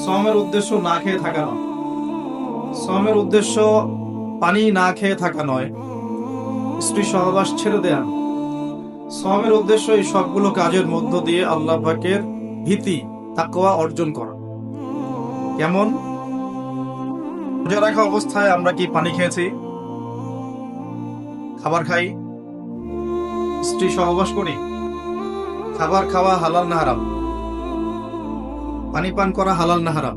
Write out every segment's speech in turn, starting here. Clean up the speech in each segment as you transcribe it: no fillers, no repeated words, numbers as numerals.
শ্রমের উদ্দেশ্য না খেয়ে থাকা নয়। শ্রমের উদ্দেশ্য পানি না খেয়ে থাকা নয়, স্ত্রী সহবাস ছেড়ে দেয়া। শ্রমের উদ্দেশ্য এই সবগুলো কাজের মধ্য দিয়ে আল্লাহ পাকের ভীতি তাকওয়া অর্জন করা। কেমন? রোজা রাখা অবস্থায় আমরা কি পানি খেয়েছি, খাবার খাই, স্ত্রী সহবাস করি? খাবার খাওয়া হালাল না হারাম? পানি পান করা হালাল না হারাম?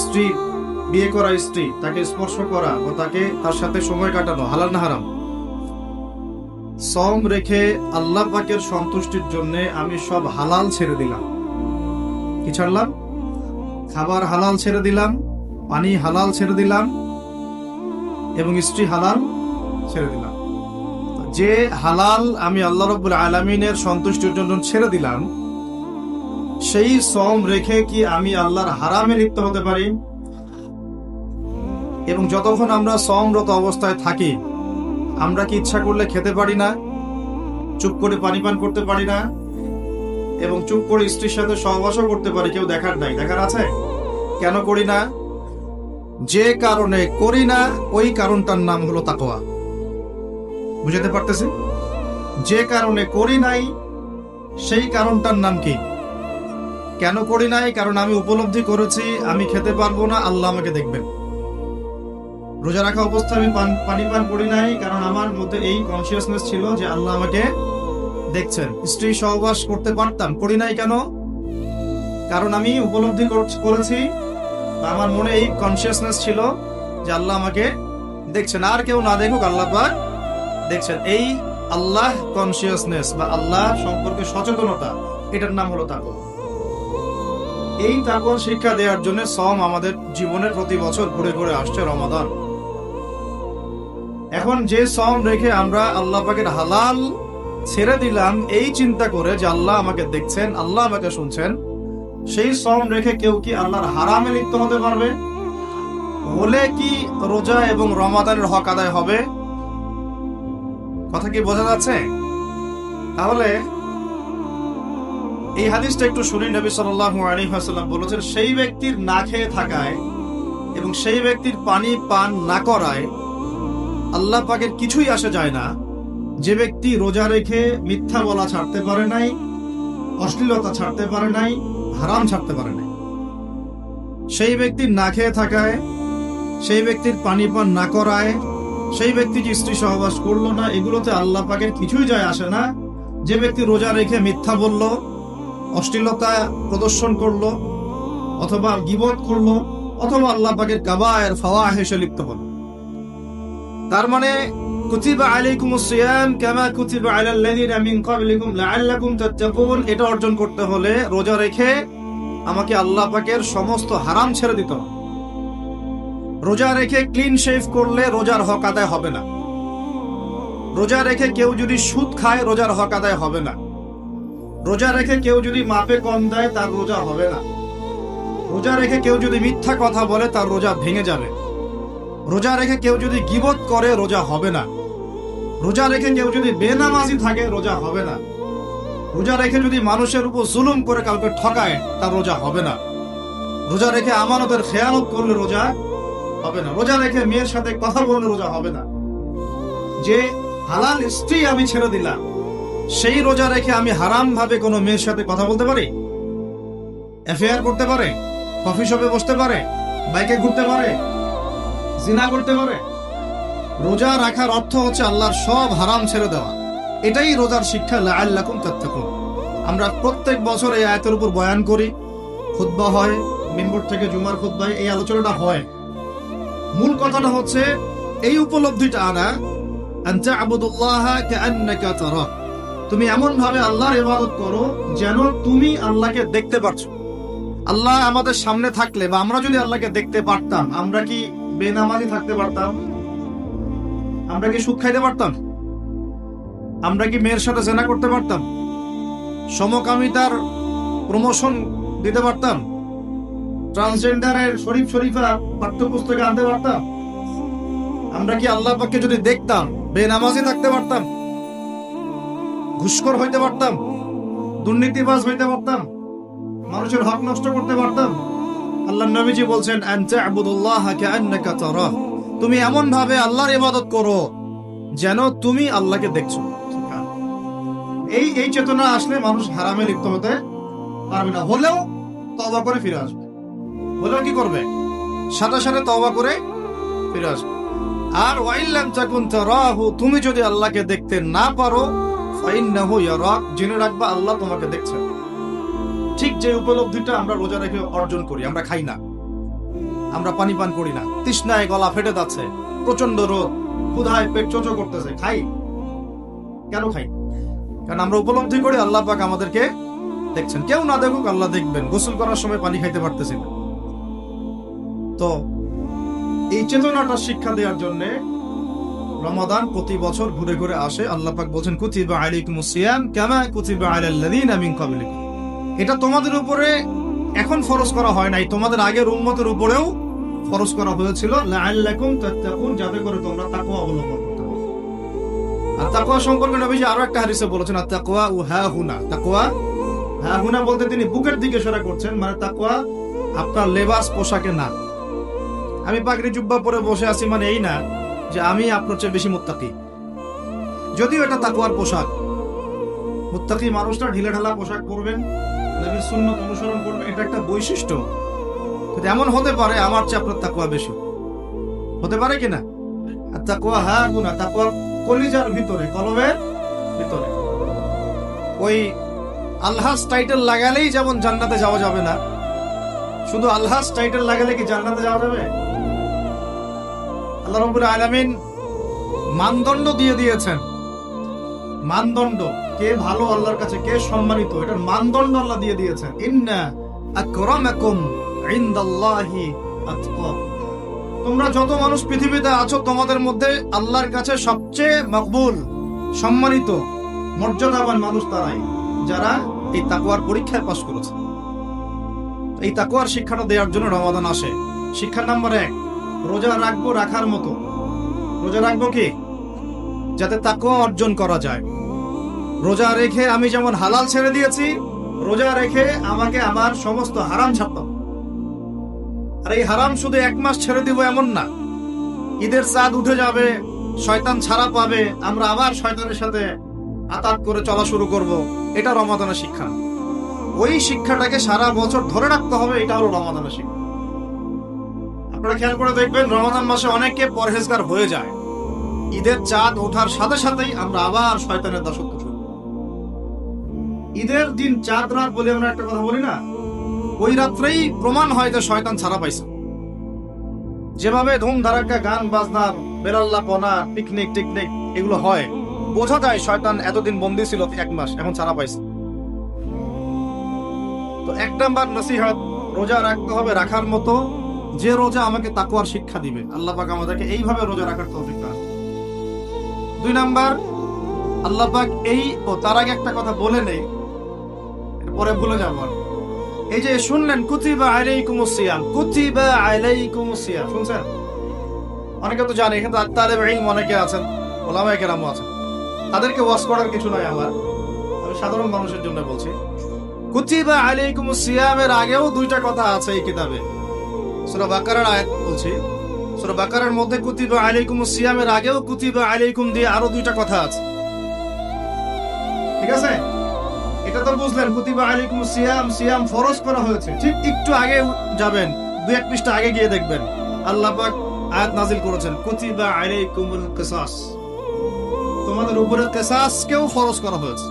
স্ত্রী, বিয়ে করা স্ত্রী, তাকে স্পর্শ করা ও তার সাথে সময় কাটানো হালাল না হারাম? সওম রেখে আল্লাহ পাকের সন্তুষ্টির জন্য আমি সব হালাল ছেড়ে দিলাম। কি ছাড়লাম? খাবার হালাল ছেড়ে দিলাম, পানি হালাল ছেড়ে দিলাম, এবং স্ত্রী হালাল ছেড়ে দিলাম। যে হালাল আমি আল্লাহ রাব্বুল আলামিনের সন্তুষ্টির জন্য ছেড়ে দিলাম, সেই সওম রেখে কি আমি আল্লাহর হারামে লিপ্ত হতে পারি? এবং যতক্ষণ আমরা সওমরত অবস্থায় থাকি, আমরা কি ইচ্ছা করলে খেতে পারি না, চুপ করে পানি পান করতে পারি না, এবং চুপ করে স্ত্রীর সাথে সহবাসও করতে পারি, কেউ দেখার নাই? দেখার আছে? কেন করি না? যে কারণে করি না ওই কারণটার নাম হলো তাকওয়া। বুঝাতে পারতেছি? যে কারণে করি নাই সেই কারণটার নাম কি? কেন করি নাই? কারণ আমি উপলব্ধি করেছি আমি খেতে পারবো না, আল্লাহ আমাকে দেখবেন। রোজা রাখা অবস্থায় আমি পানি পান করি নাই কারণ আমার মধ্যে এই কনসিয়াসনেস ছিল যে আল্লাহ আমাকে দেখছেন। স্ত্রী সহবাস করতে পারতাম, করি নাই কেন? কারণ আমি উপলব্ধি করেছি, আমার মনে এই কনসিয়াসনেস ছিল যে আল্লাহ আমাকে দেখছেন, আর কেউ না দেখুক আল্লাহ পাক দেখছেন। এই আল্লাহ কনসিয়াসনেস বা আল্লাহ সম্পর্কে সচেতনতা, এটার নাম হলো তাকওয়া। এই তাকওয়ার শিক্ষা দেওয়ার জন্য সওম আমাদের জীবনের প্রতি বছর ঘুরে ঘুরে আসছে রমাদান। এখন যে সওম রেখে আমরা আল্লাহ পাকের হালাল ছেড়ে দিলাম এই চিন্তা করে যে আল্লাহ আমাকে দেখছেন, আল্লাহ আমাকে শুনছেন, সেই সওম রেখে কেউ কি আল্লাহর হারামে লিপ্ত হতে পারবে? হলে কি রোজা এবং রমাদানের হক আদায় হবে? কথা কি বোঝা যাচ্ছে? তাহলে এই হাদিসটা একটু শুনি। নবী সাল্লাল্লাহু আলাইহি ওয়াসাল্লাম বলেছেন, সেই ব্যক্তির না খেয়ে থাকায় এবং সেই ব্যক্তির পানি পান না করায় আল্লাহ পাকের কিছুই আসে যায় না। যে ব্যক্তি রোজা রেখে মিথ্যা বলা ছাড়তে পারে নাই, অশ্লীলতা ছাড়তে পারে নাই, হারাম ছাড়তে পারে নাই, সেই ব্যক্তির না খেয়ে থাকায়, সেই ব্যক্তির পানি পান না করায়, সেই ব্যক্তি যে স্ত্রী সহবাস করলো না, এগুলোতে আল্লাহ পাকের কিছুই যায় আসে না। যে ব্যক্তি রোজা রেখে মিথ্যা বলল, অশ্লীলতা প্রদর্শন করলো, অথবা গীবত করলো, অথবা আল্লাহ পাকের কাবায়ের ফাওয়াহিশে লিপ্ত হলো, তার মানে কুতিবা আলাইকুমুস সিয়াম কামা কুতিবা আলাল্লাযিনা মিন ক্বাবলিকুম লাআল্লাকুম তাত্তাকুন, এটা অর্জন করতে হলে রোজা রেখে আমাকে আল্লাহ পাকের সমস্ত হারাম ছেড়ে দিতে হবে। রোজা রেখে ক্লিন শেভ করলে রোজার হক আদায় হবে না। রোজা রেখে কেউ যদি সুদ খায় রোজার হক আদায় হবে না। রোজা রেখে কেউ যদি মাপে কম দেয় তার রোজা হবে না। রোজা রেখে কেউ যদি মিথ্যা কথা বলে তার রোজা ভেঙে যাবে। রোজা রেখে কেউ যদি গীবত করে রোজা হবে না। রোজা রেখে কেউ যদি বেনামাজি থাকে রোজা হবে না। রোজা রেখে যদি মানুষের উপর জুলুম করে কাউকে ঠকায় তার রোজা হবে না। রোজা রেখে আমানতের খেয়ানত করলে রোজা হবে না। রোজা রেখে মেয়ের সাথে কথা বললে রোজা হবে না। যে হালাল স্ত্রী আমি ছেড়ে দিলাম, সেই রোজা রেখে আমি হারাম ভাবে কোনো মেয়ের সাথে কথা বলতে পারি, অ্যাফেয়ার করতে পারে, কফি শপে বসতে পারে, বাইকে ঘুরতে পারে, জিনা করতে পারে? রোজা রাখার অর্থ হচ্ছে আল্লাহর সব হারাম ছেড়ে দেওয়া। এটাই রোজার শিক্ষা, লাআল্লাকুম তাত্তাকুন। আমরা প্রত্যেক বছর এই আয়াতের উপর বয়ান করি, খুতবা হয়, মিম্বর থেকে জুমার খুতবায় এই আলোচনাটা হয়। মূল কথাটা হচ্ছে এই উপলব্ধিটা আনা, আনতা আবুদুল্লাহা কাআন্নাকা তারা, তুমি এমন ভাবে আল্লাহর ইবাদত করো যেন তুমি আল্লাহকে দেখতে পাচ্ছ। আল্লাহ আমাদের সামনে থাকলে বা আমরা যদি আল্লাহকে দেখতে পারতাম, আমরা কি বেনামাজি থাকতে পারতাম? আমরা কি সুদ খাইতে পারতাম? আমরা কি মেয়ের সাথে জেনা করতে পারতাম? সমকামিতার প্রমোশন দিতে পারতাম? ট্রান্সজেন্ডারের শরীফ শরীফা পাঠ্যপুস্তকে আনতে পারতাম? আমরা কি আল্লাহ পাককে যদি দেখতাম বেনামাজি থাকতে পারতাম? ঘুষখোর হইতে পারতাম? দুর্নীতিবাজ হইতে পারতাম? মানুষের হক নষ্ট করতে পারতাম? আল্লাহর নবীজি বলছেন আন তা'বুদুল্লাহা কাআন্নাকা তারাহ, তুমি এমন ভাবে আল্লাহর ইবাদত করো যেন তুমি আল্লাহকে দেখছো। এই চেতনা আসলে মানুষ হারামে লিপ্ত হতে পারবে না, হলেও তওবা করে ফিরে আসবে। হলেও কি করবে? সাথে সাথে তওবা করে ফিরে আসবে। আর ওয়াইল্লাম তাকুন তারাহু, তুমি যদি আল্লাহকে দেখতে না পারো ফাইন্নাহু ইয়ারাক, জেনে রাখবা আল্লাহ তোমাকে দেখছেন। ঠিক যে উপলব্ধিটা আমরা রোজা রেখে অর্জন করি, আমরা খাই না, আমরা পানি পান করি না, তৃষ্ণায় গলা ফেটে যাচ্ছে, প্রচন্ড রোদ, ক্ষুধায় পেট চোচো করতেছে, খাই কেন? খাই কারণ আমরা উপলব্ধি করি আল্লাহ পাক আমাদেরকে দেখছেন। কেউ না দেখুক আল্লাহ দেখবেন। গোসল করার সময় পানি খাইতে পারতেছি না। তো এই চেতনাটা শিক্ষা দেওয়ার জন্য রমাদান প্রতি বছর ঘুরে ঘুরে আসে। আল্লাহ পাক বলেন কুতিবা আলাইকুমুস সিয়াম কামা কুতিবা আলাল লাযিনা মিন ক্বাবলিকুম, এটা তোমাদের উপরে এখন ফরজ করা হয় নাই, তোমাদের আগের উম্মতের উপরেও ফরজ করা হয়েছিল লাআল্লাকুম তাত্তাকুন, যাতে করে তোমরা তাকওয়া অবলম্বন করতে পারো। আর তাকওয়া সম্পর্কে নবীজি আরো একটা হাদিসে বলেছেন আত-তাকওয়া হা হুনা, তাকওয়া হা হুনা বলতে তিনি বুকের দিকে ইশারা করছেন, মানে তাকওয়া আপনার লেবাস পোশাকে না। আমি পাগড়ি জুব্বা পরে বসে আছি মানে এই না যে আমি আপনার চেয়ে বেশি মুত্তাকি, যদিও এটা তাকওয়ার পোশাক। মুত্তাকি মানুষটা ঢিলে ঢালা পোশাক পরবেন, নবীর সুন্নাত অনুসরণ করবেন, এটা একটা বৈশিষ্ট্য। কিন্তু এমন হতে পারে আমার চেয়ে আপনার তাকওয়া বেশি, হতে পারে কিনা? আর তাকওয়া হা গুনা, তাকওয়া কলিজার ভিতরে, কলবের ভিতরে। ওই আলহাজ টাইটেল লাগালেই যেমন জান্নাতে যাওয়া যাবে না, শুধু আলহাজ টাইটেল লাগালে কি জান্নাতে যাওয়া যাবে? আল্লাহ রাব্বুল আলামিন মানদণ্ড দিয়ে দিয়েছেন। মানদণ্ড, কে ভালো আল্লাহর কাছে, কে সম্মানিত, এটার মানদণ্ড আল্লাহ দিয়ে দিয়েছেন। ইন্না আকরামাকুম ইনদাল্লাহি আতকাকুম, তোমরা যত মানুষ পৃথিবীতে আছো তোমাদের মধ্যে আল্লাহর কাছে সবচেয়ে মকবুল, সম্মানিত, মর্যাদাবান মানুষ তারাই যারা এই তাকওয়ার পরীক্ষায় পাশ করেছে। এই তাকওয়ার শিক্ষাটা দেওয়ার জন্য রমাদান আসে। শিক্ষা নাম্বার 1, রোজা রাখবো রাখার মতো। রোজা রাখবো কি? যাতে তাকওয়া অর্জন করা যায়। রোজা রেখে আমি যেমন হালাল ছেড়ে দিয়েছি, রোজা রেখে আমাকে আমার সমস্ত হারাম ছাড়তাম। আর এই হারাম শুধু 1 মাস ছেড়ে দিব এমন না। ঈদের চাঁদ উঠে যাবে, শয়তান ছাড়া পাবে, আমরা আবার শয়তানের সাথে আতাত করে চলা শুরু করব, এটা রমাদানের শিক্ষা। ওই শিক্ষাটাকে সারা বছর ধরে রাখতে হবে, এটা হলো রমাদানের শিক্ষা। আপনারা খেয়াল করে দেখবেন রমাদান মাসে অনেকে পরহেজগার হয়ে যায়, ঈদের চাঁদ ওঠার সাথে সাথেই আমরা আবার শয়তানের দাসত্ব শুরু। ঈদের দিন চাঁদ রাত বলে আমরা একটা কথা বলি না, ওই রাত্রেই প্রমাণ হয় যে শয়তান ছাড়া পাইছে। যেভাবে ধুম ধারাক্কা গান বাজনা, বেলাল্লাপনা, পিকনিক টিকনিক এগুলো হয়, বোঝা যায় শয়তান এতদিন বন্দী ছিল 1 মাস, এখন ছাড়া পাইছে। তো 1 নাম্বার নসিহত, রোজা রাখতে হবে রাখার মতো, যে রোজা আমাকে তাকওয়ার শিক্ষা দিবে। আল্লাহ পাক আমাদেরকে এইভাবে রোজা রাখার তৌফিক দান। 2 নাম্বার, আল্লাহ পাক তার আগে একটা কথা বলে নেই, এরপরে ভুলে যাব। এই যে শুনলেন কুতিবা আলাইকুমুস সিয়াম, কুতিবা আলাইকুমুস সিয়াম, শুনছেন? অনেকে তো জানে, এখানে তালেব ইলম অনেকে আছেন, ওলামায়ে কেরাম আছেন, তাদেরকে ওয়াজ করার কিছু নাই আমার, আমি সাধারণ মানুষের জন্য বলছি। কুতিবা আলাইকুমুস সিয়ামের আগেও 2টা কথা আছে এই কিতাবে। সূরা বাকারার আয়াত বলছি, সূরা বাকারার মধ্যে কুতিবা আলাইকুমুস সিয়ামের আগেও কুতিবা আলাইকুম দিয়ে আরো 2টা কথা আছে, ঠিক আছে? এটা তো বুঝলেন কুতিবা আলাইকুমুস সিয়াম, সিয়াম ফরজ করা হয়েছে। ঠিক একটু আগে যাবেন, 2-1 পৃষ্ঠা আগে গিয়ে দেখবেন আল্লাহ পাক আয়াত নাজিল করেছেন কুতিবা আলাইকুমুল কিসাস, তোমাদের উপরে কিসাসকেও ফরজ করা হয়েছে।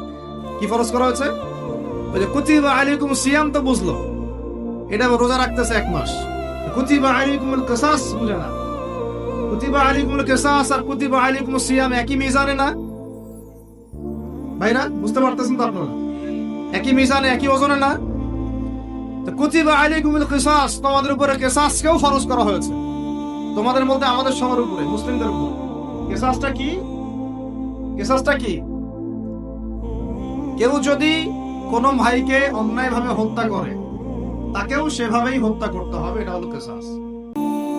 কি ফরজ করা হয়েছে? ওই যে কুতিবা আলাইকুমুস সিয়াম তো বুঝলো, এটা রোজা রাখতেছে 1 মাস। কুতিবা আলাইকুমুল কিসাস বুঝে না। কুতিবা আলাইকুমুল কিসাস আর কুতিবা আলাইকুমুস সিয়াম একই মিজানে না ভাইরা? বুঝতে পারতেছেন তো আপনারা? একই মিজানে, একই ওজনে না? তো কুতিবা আলাইকুমুল কিসাস, তোমাদের উপরে কিসাসকেও ফরজ করা হয়েছে। তোমাদের মধ্যে আমাদের সবার উপরে, মুসলিমদের উপরে। কিসাসটা কি? কিসাসটা কি? কেউ যদি কোন ভাইকে অন্যায়ভাবে হত্যা করে, তাকেও সেভাবেই হত্যা করতে হবে, এটা হলো কিসাস।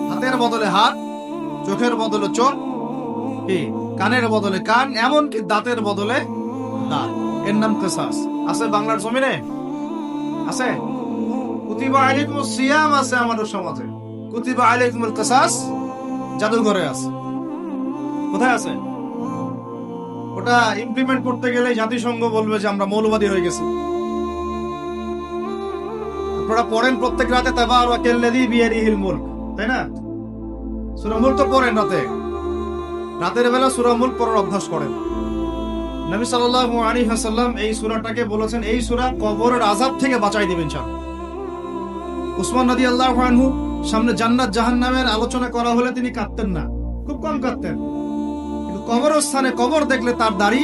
হাতের বদলে হাত, চোখের বদলে চোখ, কি কানের বদলে কান, এমনকি দাঁতের বদলে দাঁত, এর নাম কিসাস। আছে বাংলার জমিনে? আছে? কুতিবা আলাইকুমুস সিয়াম আছে আমাদের সমাজে, কুতিবা আলাইকুমুল কিসাস জাদুঘরে আছে। কোথায় আছে? ওটা ইমপ্লিমেন্ট করতে গেলে জাতিসংঘ বলবে যে আমরা মৌলবাদী হয়ে গেছি। আপনারা পড়েন প্রত্যেক রাতে তাবারাকাল্লাযী বিয়াদিহিল মুলক, তাই না? সূরা মুলক তো পড়েন রাতের বেলা সূরা মুলক পড়ার অভ্যাস করেন। নবী সাল্লাল্লাহু আলাইহি ওয়াসাল্লাম এই সূরাটাকে বলেছেন এই সূরা কবরের আযাব থেকে বাঁচাই দিবেন ইনশাআল্লাহ। উসমান রাদিয়াল্লাহু আনহু সামনে জান্নাত জাহান্নামের আলোচনা করা হলে তিনি কাঁদতেন না, খুব কম কাঁদতেন, কিন্তু কবরস্থানে কবর দেখলে তার দাড়ি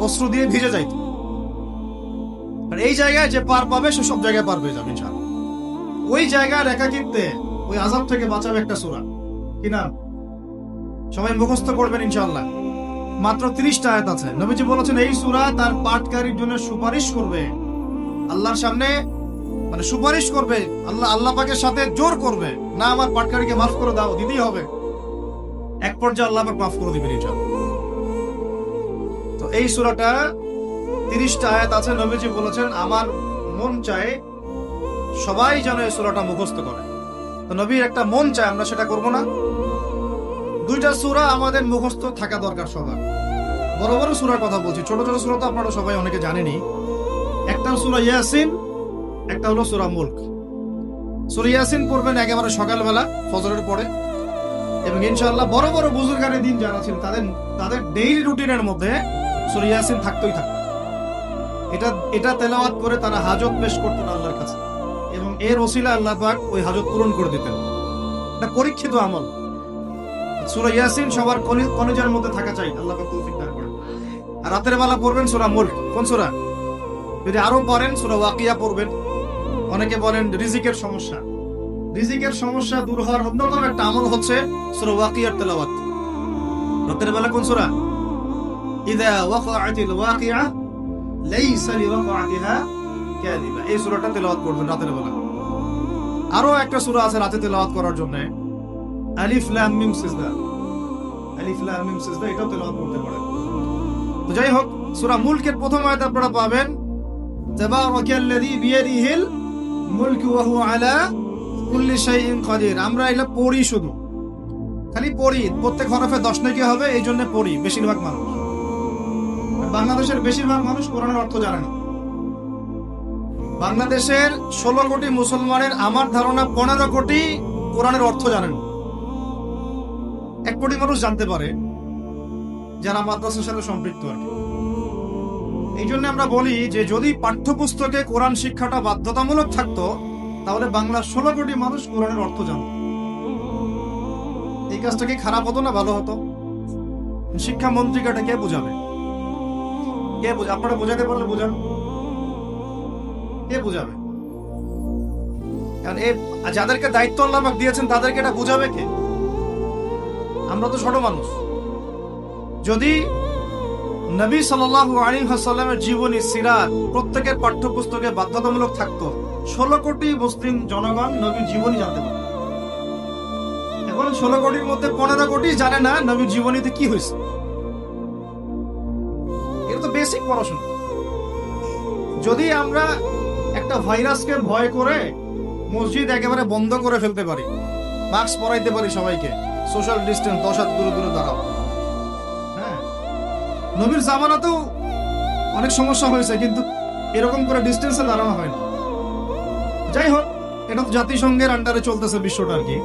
অশ্রু দিয়ে ভিজে যাইত। আর এই জায়গায় যে পার পাবে সে সব জায়গায় পার পেয়ে যাবে ইনশাআল্লাহ। ওই জায়গার একাকিত্বে ওই আযাব থেকে বাঁচাবে একটা সূরা, কি নাম? সবাই মুখস্থ করবেন ইনশাআল্লাহ। মাত্র 30টা আয়াত আছে। নবীজি বলেছেন এই সূরা তার পাঠকারীর জন্য সুপারিশ করবে আল্লাহর সামনে, মানে সুপারিশ করবে আল্লাহ পাকের সাথে জোর করবে, না আমার পাটকারীকে মাফ করে দাও, দিতেই হবে। এক পর্যায়ে আল্লাহ পাক মাফ করে দিবেন ইনশাআল্লাহ। তো এই সূরাটা 30টা আয়াত আছে। নবীজি বলেছেন আমার মন চায় সবাই যেন এই সূরাটা মুখস্থ করে। তো নবীর একটা মন চায়, আমরা সেটা করব না? 2টা সূরা আমাদের মুখস্থ থাকা দরকার সবার। বড় বড় সূরার কথা বলছি, ছোট ছোট সূরা তো আপনারা সবাই অনেকে জানেনই। একটা সূরা ইয়াসিন, একটা হলো সূরা মুলক। সূরা ইয়াসিন পড়বেন একেবারে সকালবেলা ফজরের পরে, এবং ইনশাআল্লাহ বড় বড় বুজুর্গানের দিন যারা ছিলেন তাদের ডেইলি রুটিনের মধ্যে সূরা ইয়াসিন থাকতোই থাকতো। এটা তেলাওয়াত করে তারা হাজত পেশ করতেন আল্লাহর কাছে, এবং এর ওসিলা আল্লাহ পাক ওই হাজত পূরণ করে দিতেন। এটা পরীক্ষিত আমল। সূরা ইয়াসিন সবার কলিজার মধ্যে থাকা চাই, আল্লাহ পাক তৌফিক দান করেন। আর রাতের বেলা পড়বেন সূরা মুলক। কোন সূরা? যদি আরো পড়েন সূরা ওয়াকিয়া পড়বেন। অনেকে বলেন রিজিকের সমস্যা দূর হওয়ার অন্যতম একটা আমল হচ্ছে সূরা ওয়াকিয়ার তেলাওয়াত। রাতের বেলা কোন সূরা? ইযা ওয়াকাআতিল ওয়াকিআ লাইসা লিওয়াকাআতিহা কাযিবা, এই সূরাটা তেলাওয়াত করবেন রাতের বেলা। আরো একটা সূরা আছে রাতে তেলাওয়াত করার জন্য, আলিফ লাম মিম সিজদা। এটাও তেলাওয়াত করতে পারেন। তো যাই হোক, সূরা মুলকের প্রথম আয়াত আপনারা পাবেন তাবারাকাল্লাযী বিয়াদিহিল মুলকু ওয়া হুয়া আলা কুল্লি শাইইন কাদির। আমরা এটা পড়ি, শুধু খালি পড়ি, প্রত্যেক হরফে 10 নাকি হবে, এই জন্য পড়ি বেশিরভাগ মানুষ। বাংলাদেশের বেশিরভাগ মানুষ কোরআনের অর্থ জানে না। বাংলাদেশের 16 কোটি মুসলমানের আমার ধারণা 15 কোটি কোরআনের অর্থ জানেন। 1 কোটি মানুষ জানতে পারে যারা মাদ্রাসার সাথে সম্পৃক্ত আর কি। এই জন্য আমরা বলি যে যদি পাঠ্যপুস্তকে কোরআন শিক্ষাটা বাধ্যতামূলক থাকতো তাহলে বাংলার 16 কোটি মানুষ কোরআনের অর্থ জানত। এই কাজটা কি খারাপ হতো না ভালো হতো? শিক্ষামন্ত্রীকে এটা কে বুঝাবে? আপনারা বোঝাতে পারলে বুঝান, কে বুঝাবে? কারণ যাদেরকে দায়িত্ব আল্লাহ পাক দিয়েছেন তাদেরকে এটা বুঝাবে কে? আমরা তো ছোট মানুষ। যদি নবী সাল্লাল্লাহু আলাইহি ওয়াসাল্লামের জীবনী সিরাত প্রত্যেকের পাঠ্যপুস্তকে বাধ্যতামূলক থাকতো, 16 কোটি মুসলিম জনগণ নবীর জীবনী জানতে পারত। এখন 16 কোটির মধ্যে 15 কোটি জানে না নবীর জীবনীতে কি হয়েছে। এটা তো বেসিক পড়াশোনা। যদি আমরা একটা ভাইরাসকে ভয় করে মসজিদ একেবারে বন্ধ করে ফেলতে পারি, মাস্ক পরাইতে পারি সবাইকে, সোশ্যাল ডিস্টেন্স 10 হাত দূরে দূরে দাঁড়াও, হ্যাঁ, নবীর জামানাতেও অনেক সমস্যা হয়েছে, কিন্তু এরকম করে ডিস্টেন্সে দাঁড়ানো হয় না। যাই হোক, এটা তো জাতিসংঘের আন্ডারে চলতেছে বিশ্বটা আর কি।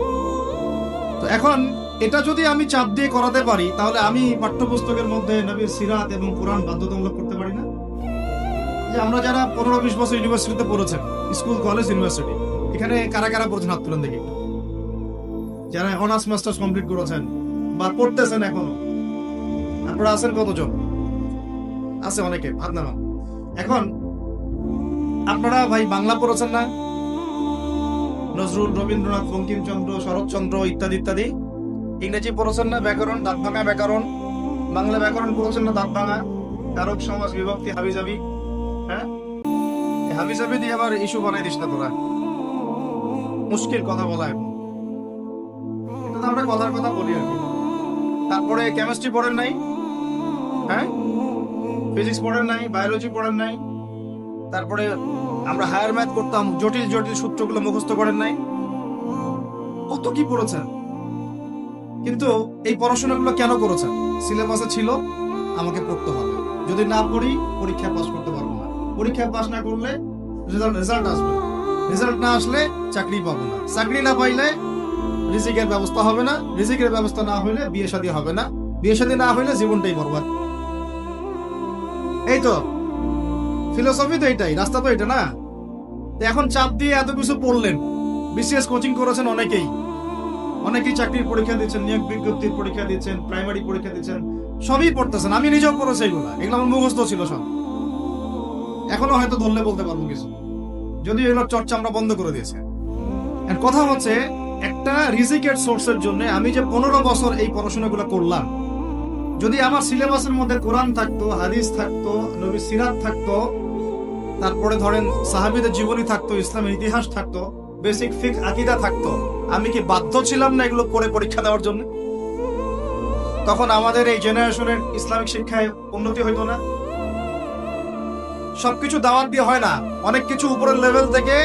তো এখন এটা যদি আমি চাপ দিয়ে করাতে পারি, তাহলে আমি পাঠ্যপুস্তকের মধ্যে নবীর সিরাত এবং কোরআন বাধ্যতামূলক করতে পারি না? যে আমরা যারা 15-20 বছর ইউনিভার্সিটিতে পড়েছেন, স্কুল কলেজ ইউনিভার্সিটি, এখানে কারা কারা পড়েছেন হাত তুলেন দেখি। যারা অনার্স মাস্টার্স কমপ্লিট করেছেন বা পড়তেছেন এখনো, আপনারা আছেন কতজন? আছে অনেকে, হাত নামান। এখন আপনারা ভাই বাংলা পড়েছেন না? নজরুল, রবীন্দ্রনাথ, বঙ্কিমচন্দ্র, শরৎচন্দ্র ইত্যাদি ইত্যাদি। ইংরেজি পড়েছেন না? ব্যাকরণ, দাঁত ভাঙা ব্যাকরণ। বাংলা ব্যাকরণ পড়েছেন না? দাঁত ভাঙা, কারক, সমাজ, বিভক্তি, হাবিজাবি। হ্যাঁ, হাবিজাবি দিয়ে আবার ইস্যু বানাই দিস না তোরা, মুশকিল কথা বলা। এখন এটা তো আমরা কথার কথা বলি আর কি। তারপরে কেমিস্ট্রি পড়েন নাই? হ্যাঁ, ফিজিক্স পড়েন নাই? বায়োলজি পড়েন নাই? তারপরে আমরা হায়ার ম্যাথ করতাম, জটিল জটিল সূত্রগুলো মুখস্থ করেন নাই? কত কি পড়েছেন, কিন্তু এই পড়াশোনাগুলো কেন করেছেন? সিলেবাসে ছিল আমাকে পড়তে হবে, যদি না পড়ি পরীক্ষায় পাস করতে পারবো না, পরীক্ষায় পাস না করলে রেজাল্ট আসবে, রেজাল্ট না আসলে চাকরি পাবো না, চাকরি না পাইলে রিজিকের ব্যবস্থা হবে না, রিজিকের ব্যবস্থা না হইলে বিয়ে শাদী হবে না, বিয়ে শাদী না হইলে জীবনটাই বরবাদ। এই তো ফিলোসফি, তো এইটাই, রাস্তা তো এটা না। এখন চাপ দিয়ে এত কিছু পড়লেন, বিসিএস কোচিং করেছেন অনেকেই চাকরির পরীক্ষা দিচ্ছেন, নিয়োগ বিজ্ঞপ্তির পরীক্ষা দিচ্ছেন, প্রাইমারি পরীক্ষা দিচ্ছেন, সবই পড়তেছেন। আমি নিজেও পড়েছি এগুলো আমার মুখস্থ ছিল সব, এখনো হয়তো ধরলে বলতে পারবো কিছু, যদিও এগুলোর চর্চা আমরা বন্ধ করে দিয়েছি। কথা হচ্ছে, একটা রিজিকের সোর্সের জন্য আমি যে 15 বছর এই পড়াশোনাগুলো করলাম, যদি আমার সিলেবাসের মধ্যে কোরআন থাকতো, হাদিস থাকতো, নবীর সিরাত থাকতো, তারপরে ধরেন সাহাবীদের জীবনী থাকতো, ইসলামের ইতিহাস থাকতো, বেসিক ফিকহ আকীদা থাকতো, আমি কি বাধ্য ছিলাম না এগুলো পড়ে পরীক্ষা দেওয়ার জন্য? তখন আমাদের এই জেনারেশনের ইসলামিক শিক্ষায় উন্নতি হইতো না? সবকিছু দাওয়াত দিয়ে হয় না, অনেক কিছু উপরের লেভেল থেকে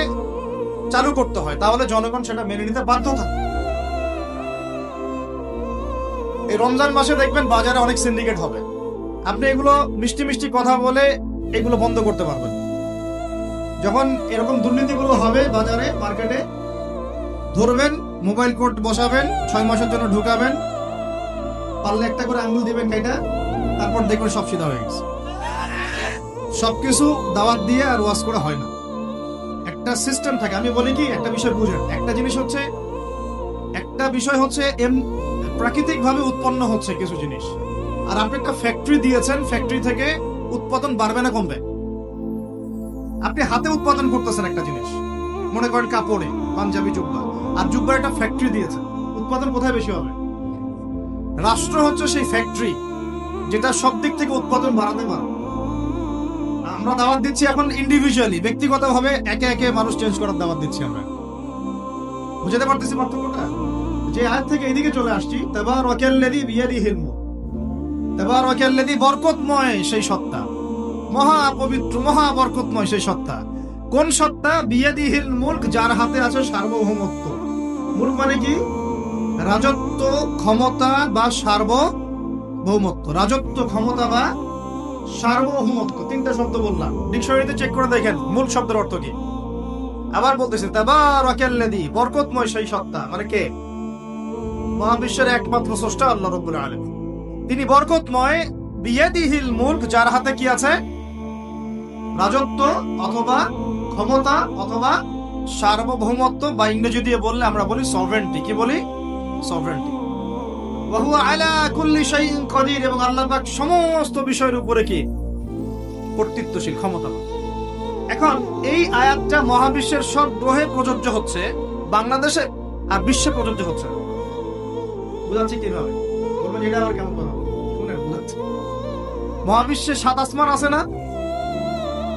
চালু করতে হয়, তাহলে জনগণ সেটা মেনে নিতে বাধ্য থাকে। এই রমজান মাসে দেখবেন বাজারে অনেক সিন্ডিকেট হবে, আপনি এগুলো মিষ্টি মিষ্টি কথা বলে এগুলো বন্ধ করতে পারবেন। যখন এরকম দুর্নীতিগুলো হবে বাজারে, মার্কেটে, ধরবেন, মোবাইল কোর্ট বসাবেন, 6 মাসের জন্য ঢুকাবেন, পারলে একটা করে আঙ্গুল দিবেন কাইটা, তারপর দেখবেন সব সিধা হয়ে গেছে। সবকিছু দাওয়াত দিয়ে আর ওয়াজ করে হয় না, একটা সিস্টেম থাকে। আমি বলি কি, একটা বিষয় বুঝেন, একটা বিষয় হচ্ছে প্রাকৃতিক ভাবে উৎপন্ন হচ্ছে কিছু জিনিস, আর আপনি একটা ফ্যাক্টরি দিয়েছেন, ফ্যাক্টরি থেকে উৎপাদন বাড়বে না কমবে? আপনি হাতে উৎপাদন করতেছেন একটা জিনিস, মনে করেন কাপড়ে পাঞ্জাবি জুব্বা, আর জুব্বার একটা ফ্যাক্টরি দিয়েছেন, উৎপাদন কোথায় বেশি হবে? রাষ্ট্র হচ্ছে সেই ফ্যাক্টরি যেটা সব দিক থেকে উৎপাদন বাড়াতে পারে। আমরা দাওয়াত দিচ্ছি এখন ইন্ডিভিজুয়ালি, ব্যক্তিগতভাবে একে একে মানুষ চেঞ্জ করার দাওয়াত দিচ্ছি আমরা। বুঝতে পারতেছি পার্থক্যটা? যে আয়াত থেকে এদিকে চলে আসছি, তাবারাকাল্লাযী বিয়াদিহিল মুলক, তাবারাকাল্লাযী বরকতময় সেই সত্তা, মহা পবিত্র মহা বরকতময় সেই সত্তা। কোন সত্তা? বিয়াদিহিল মুলক, যার হাতে আছে সার্বভৌমত্ব। মুলক মানে কি? রাজত্ব, ক্ষমতা বা সার্বভৌমত্ব। রাজত্ব, ক্ষমতা বা সার্বভৌমত্ব, তিনটা শব্দ বললাম, ডিকশনারিতে চেক করে দেখেন মূল শব্দের অর্থ কি। আবার বলতেছে তাবারাকাল্লাযী, বরকতময় সেই সত্তা, মানে কে? মহাবিশ্বের একমাত্র স্রষ্টা আল্লাহ রাব্বুল আলামিন, তিনি বরকতময়। বিয়াদিহিল মুলক, যার হাতে কি আছে? রাজত্ব অথবা ক্ষমতা অথবা সার্বভৌমত্ব, বা ইংরেজি দিয়ে বললে আমরা বলি সভরেন্টি। কি বলি? সভরেন্টি। ওয়া হুয়া আলা কুল্লি শাইইন কাদির, এবং আল্লাহ পাক সমস্ত বিষয়ের উপরে কি? কর্তৃত্বশীল, ক্ষমতাবান। এখন এই আয়াতটা মহাবিশ্বের সব গ্রহে প্রযোজ্য হচ্ছে, বাংলাদেশে আর বিশ্বে প্রযোজ্য হচ্ছে। বুঝাচ্ছি কিভাবে? বলবেন এটা আবার কেমন কথা? শুনেন, বুঝাচ্ছি। মহাবিশ্বে 7 আসমান আছে না?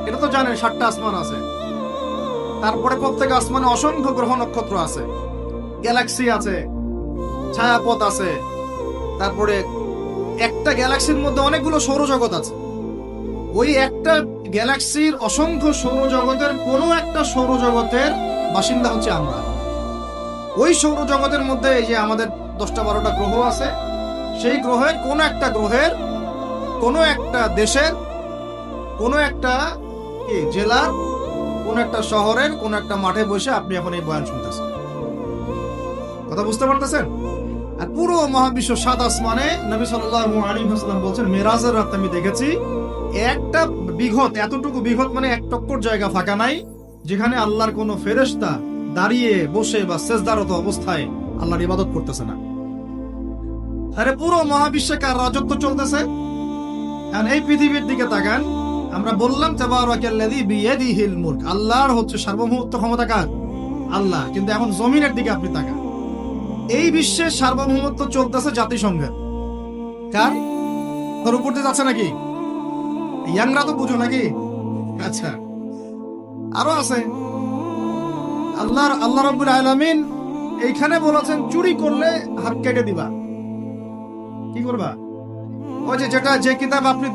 এটা তো জানেন, 7টা আসমান আছে। তারপরে প্রত্যেক আসমানে অসংখ্য গ্রহ নক্ষত্র আছে, গ্যালাক্সি আছে, ছায়াপথ আছে, তারপরে একটা গ্যালাক্সির মধ্যে অনেকগুলো সৌরজগৎ আছে। ওই একটা গ্যালাক্সির অসংখ্য সৌরজগতের কোন একটা সৌরজগতের বাসিন্দা হচ্ছে আমরা। ওই সৌরজগতের মধ্যে এই যে আমাদের 10টা-12টা গ্রহ আছে, সেই গ্রহের কোন একটা গ্রহের, কোন একটা দেশের, কোন একটা জেলার, কোন একটা শহরের কোন একটা মাঠে বসে আপনি এখন এই বয়ান শুনতেছেন। কথা বুঝতে পারতেছেন? আর পুরো মহাবিশ্ব 7 আসমানে নবী সাল্লাল্লাহু আলাইহি ওয়াসাল্লাম বলছেন, মেরাজের রাতে আমি দেখেছি একটা বিঘত, এতটুকু বিঘত মানে 1 টক্কর জায়গা ফাঁকা নাই যেখানে আল্লাহর কোনো ফেরেশতা দাঁড়িয়ে বসে বা সেজদারত অবস্থায় আল্লাহর ইবাদত করতেছে না। আরে পুরো মহাবিশ্বে কার রাজত্ব চলতেছে? আর এই পৃথিবীর দিকে তাকান, আমরা বললাম তাবারাকাল্লাযী বিয়াদিহিল মুলক, আল্লাহর হচ্ছে সার্বভৌমত্ব, ক্ষমতা কার? আল্লাহ। কিন্তু এখন জমিনের দিকে আপনি তাকান, এই বিশ্বের সার্বভৌমত্ব চলতেছে জাতিসংঘের। কার? তোর উপর দিয়ে যাচ্ছে নাকি? ইয়াংরা তো বুঝো নাকি? আচ্ছা, আরো আছে। আল্লাহ রাব্বুল আলামিন এইখানে বলেছেন, চুরি করলে হাত কেটে দিবা। কি করবা? ওই যে যেটা, যে কিতাব আপনি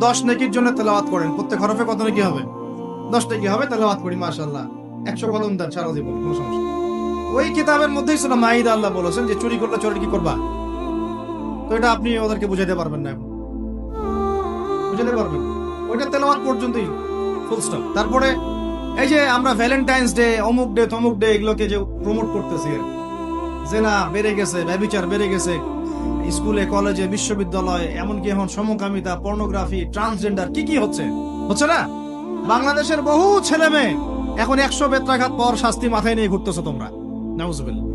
10 নেকির জন্য তেলাওয়াত করেন, প্রত্যেক হরফে কত নেকি হবে? 10টা কি হবে তেলাওয়াত করি মাশাআল্লাহ, 100 কদম দেন সারা জীবন, কোনো সমস্যা নেই। ওই কিতাবের মধ্যেই সূরা মাইদা আল্লাহ বলেছেন যে চুরি করলে চোরের কি করবা। তো এটা আপনি ওদেরকে বুঝাইতে পারবেন না, এখন বুঝাতে পারবেন ওইটা তেলাওয়াত পর্যন্তই, ফুল স্টপ। তারপরে এই যে আমরা ভ্যালেন্টাইন্স ডে, অমুক ডে তমুক ডে এগুলোকে যে প্রমোট করতেছি, জেনা বেড়ে গেছে, ব্যভিচার বেড়ে গেছে স্কুলে কলেজে বিশ্ববিদ্যালয়ে, এমনকি এখন সমকামিতা, পর্নোগ্রাফি, ট্রান্সজেন্ডার কি কি হচ্ছে না। বাংলাদেশের বহু ছেলে মেয়ে এখন 100 বেত্রাঘাত পর শাস্তি মাথায় নিয়ে ঘুরতেছো তোমরা, নাউজুবিল্লাহ।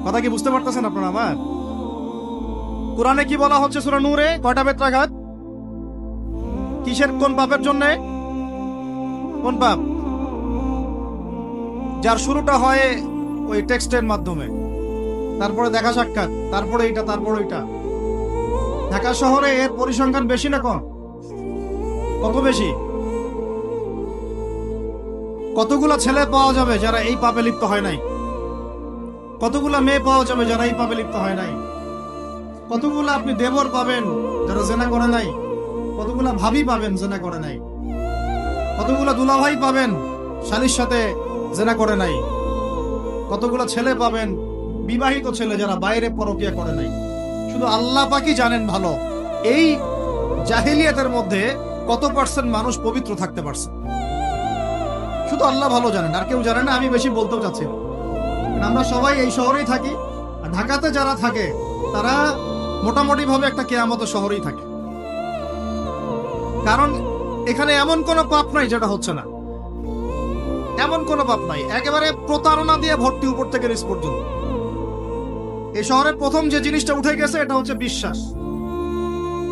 কথা কি বুঝতে পারতেছেন আপনারা আমার? কোরআনে কি বলা হচ্ছে সূরা নূরে? কয়টা বেত্রাঘাত? কিসের, কোন পাপের জন্য? কোন পাপ? যার শুরুটা হয় ওই টেক্সটের মাধ্যমে, তারপরে দেখা সাক্ষাৎ, তারপরে এটা, তারপরে এটা। ঢাকা শহরে এর পরিসংখ্যান বেশি না কম? কত বেশি? কতগুলা ছেলে পাওয়া যাবে যারা এই পাপে লিপ্ত হয় নাই? কতগুলা মেয়ে পাওয়া যাবে যারা এই পাপে লিপ্ত হয় নাই? কতগুলা আপনি দেবর পাবেন যারা জেনা করে নাই? কতগুলা ভাবি পাবেন জেনা করে নাই? কতগুলা দুলাভাই পাবেন শালীর সাথে জেনা করে নাই? কতগুলা ছেলে পাবেন বিবাহিত ছেলে যারা বাইরে পরকিয়া করে নাই? শুধু আল্লাহ পাকই জানেন ভালো এই জাহিলিয়াতের মধ্যে কত পার্সেন্ট মানুষ পবিত্র থাকতে পারছে। শুধু আল্লাহ ভালো জানেন, আর কেউ জানে না। আমি বেশি বলতেও চাচ্ছি না, আমরা সবাই এই শহরেই থাকি। আর ঢাকাতে যারা থাকে তারা মোটামুটি ভাবে একটা কেয়ামতের শহরেই থাকে, কারণ এখানে এমন কোনো পাপ নাই যেটা হচ্ছে না, এমন কোনো পাপ নাই। একেবারে প্রতারণা দিয়ে ভর্তি, উপর থেকে নিচ পর্যন্ত। এই শহরে প্রথম যে জিনিসটা উঠে গেছে এটা হচ্ছে বিশ্বাস।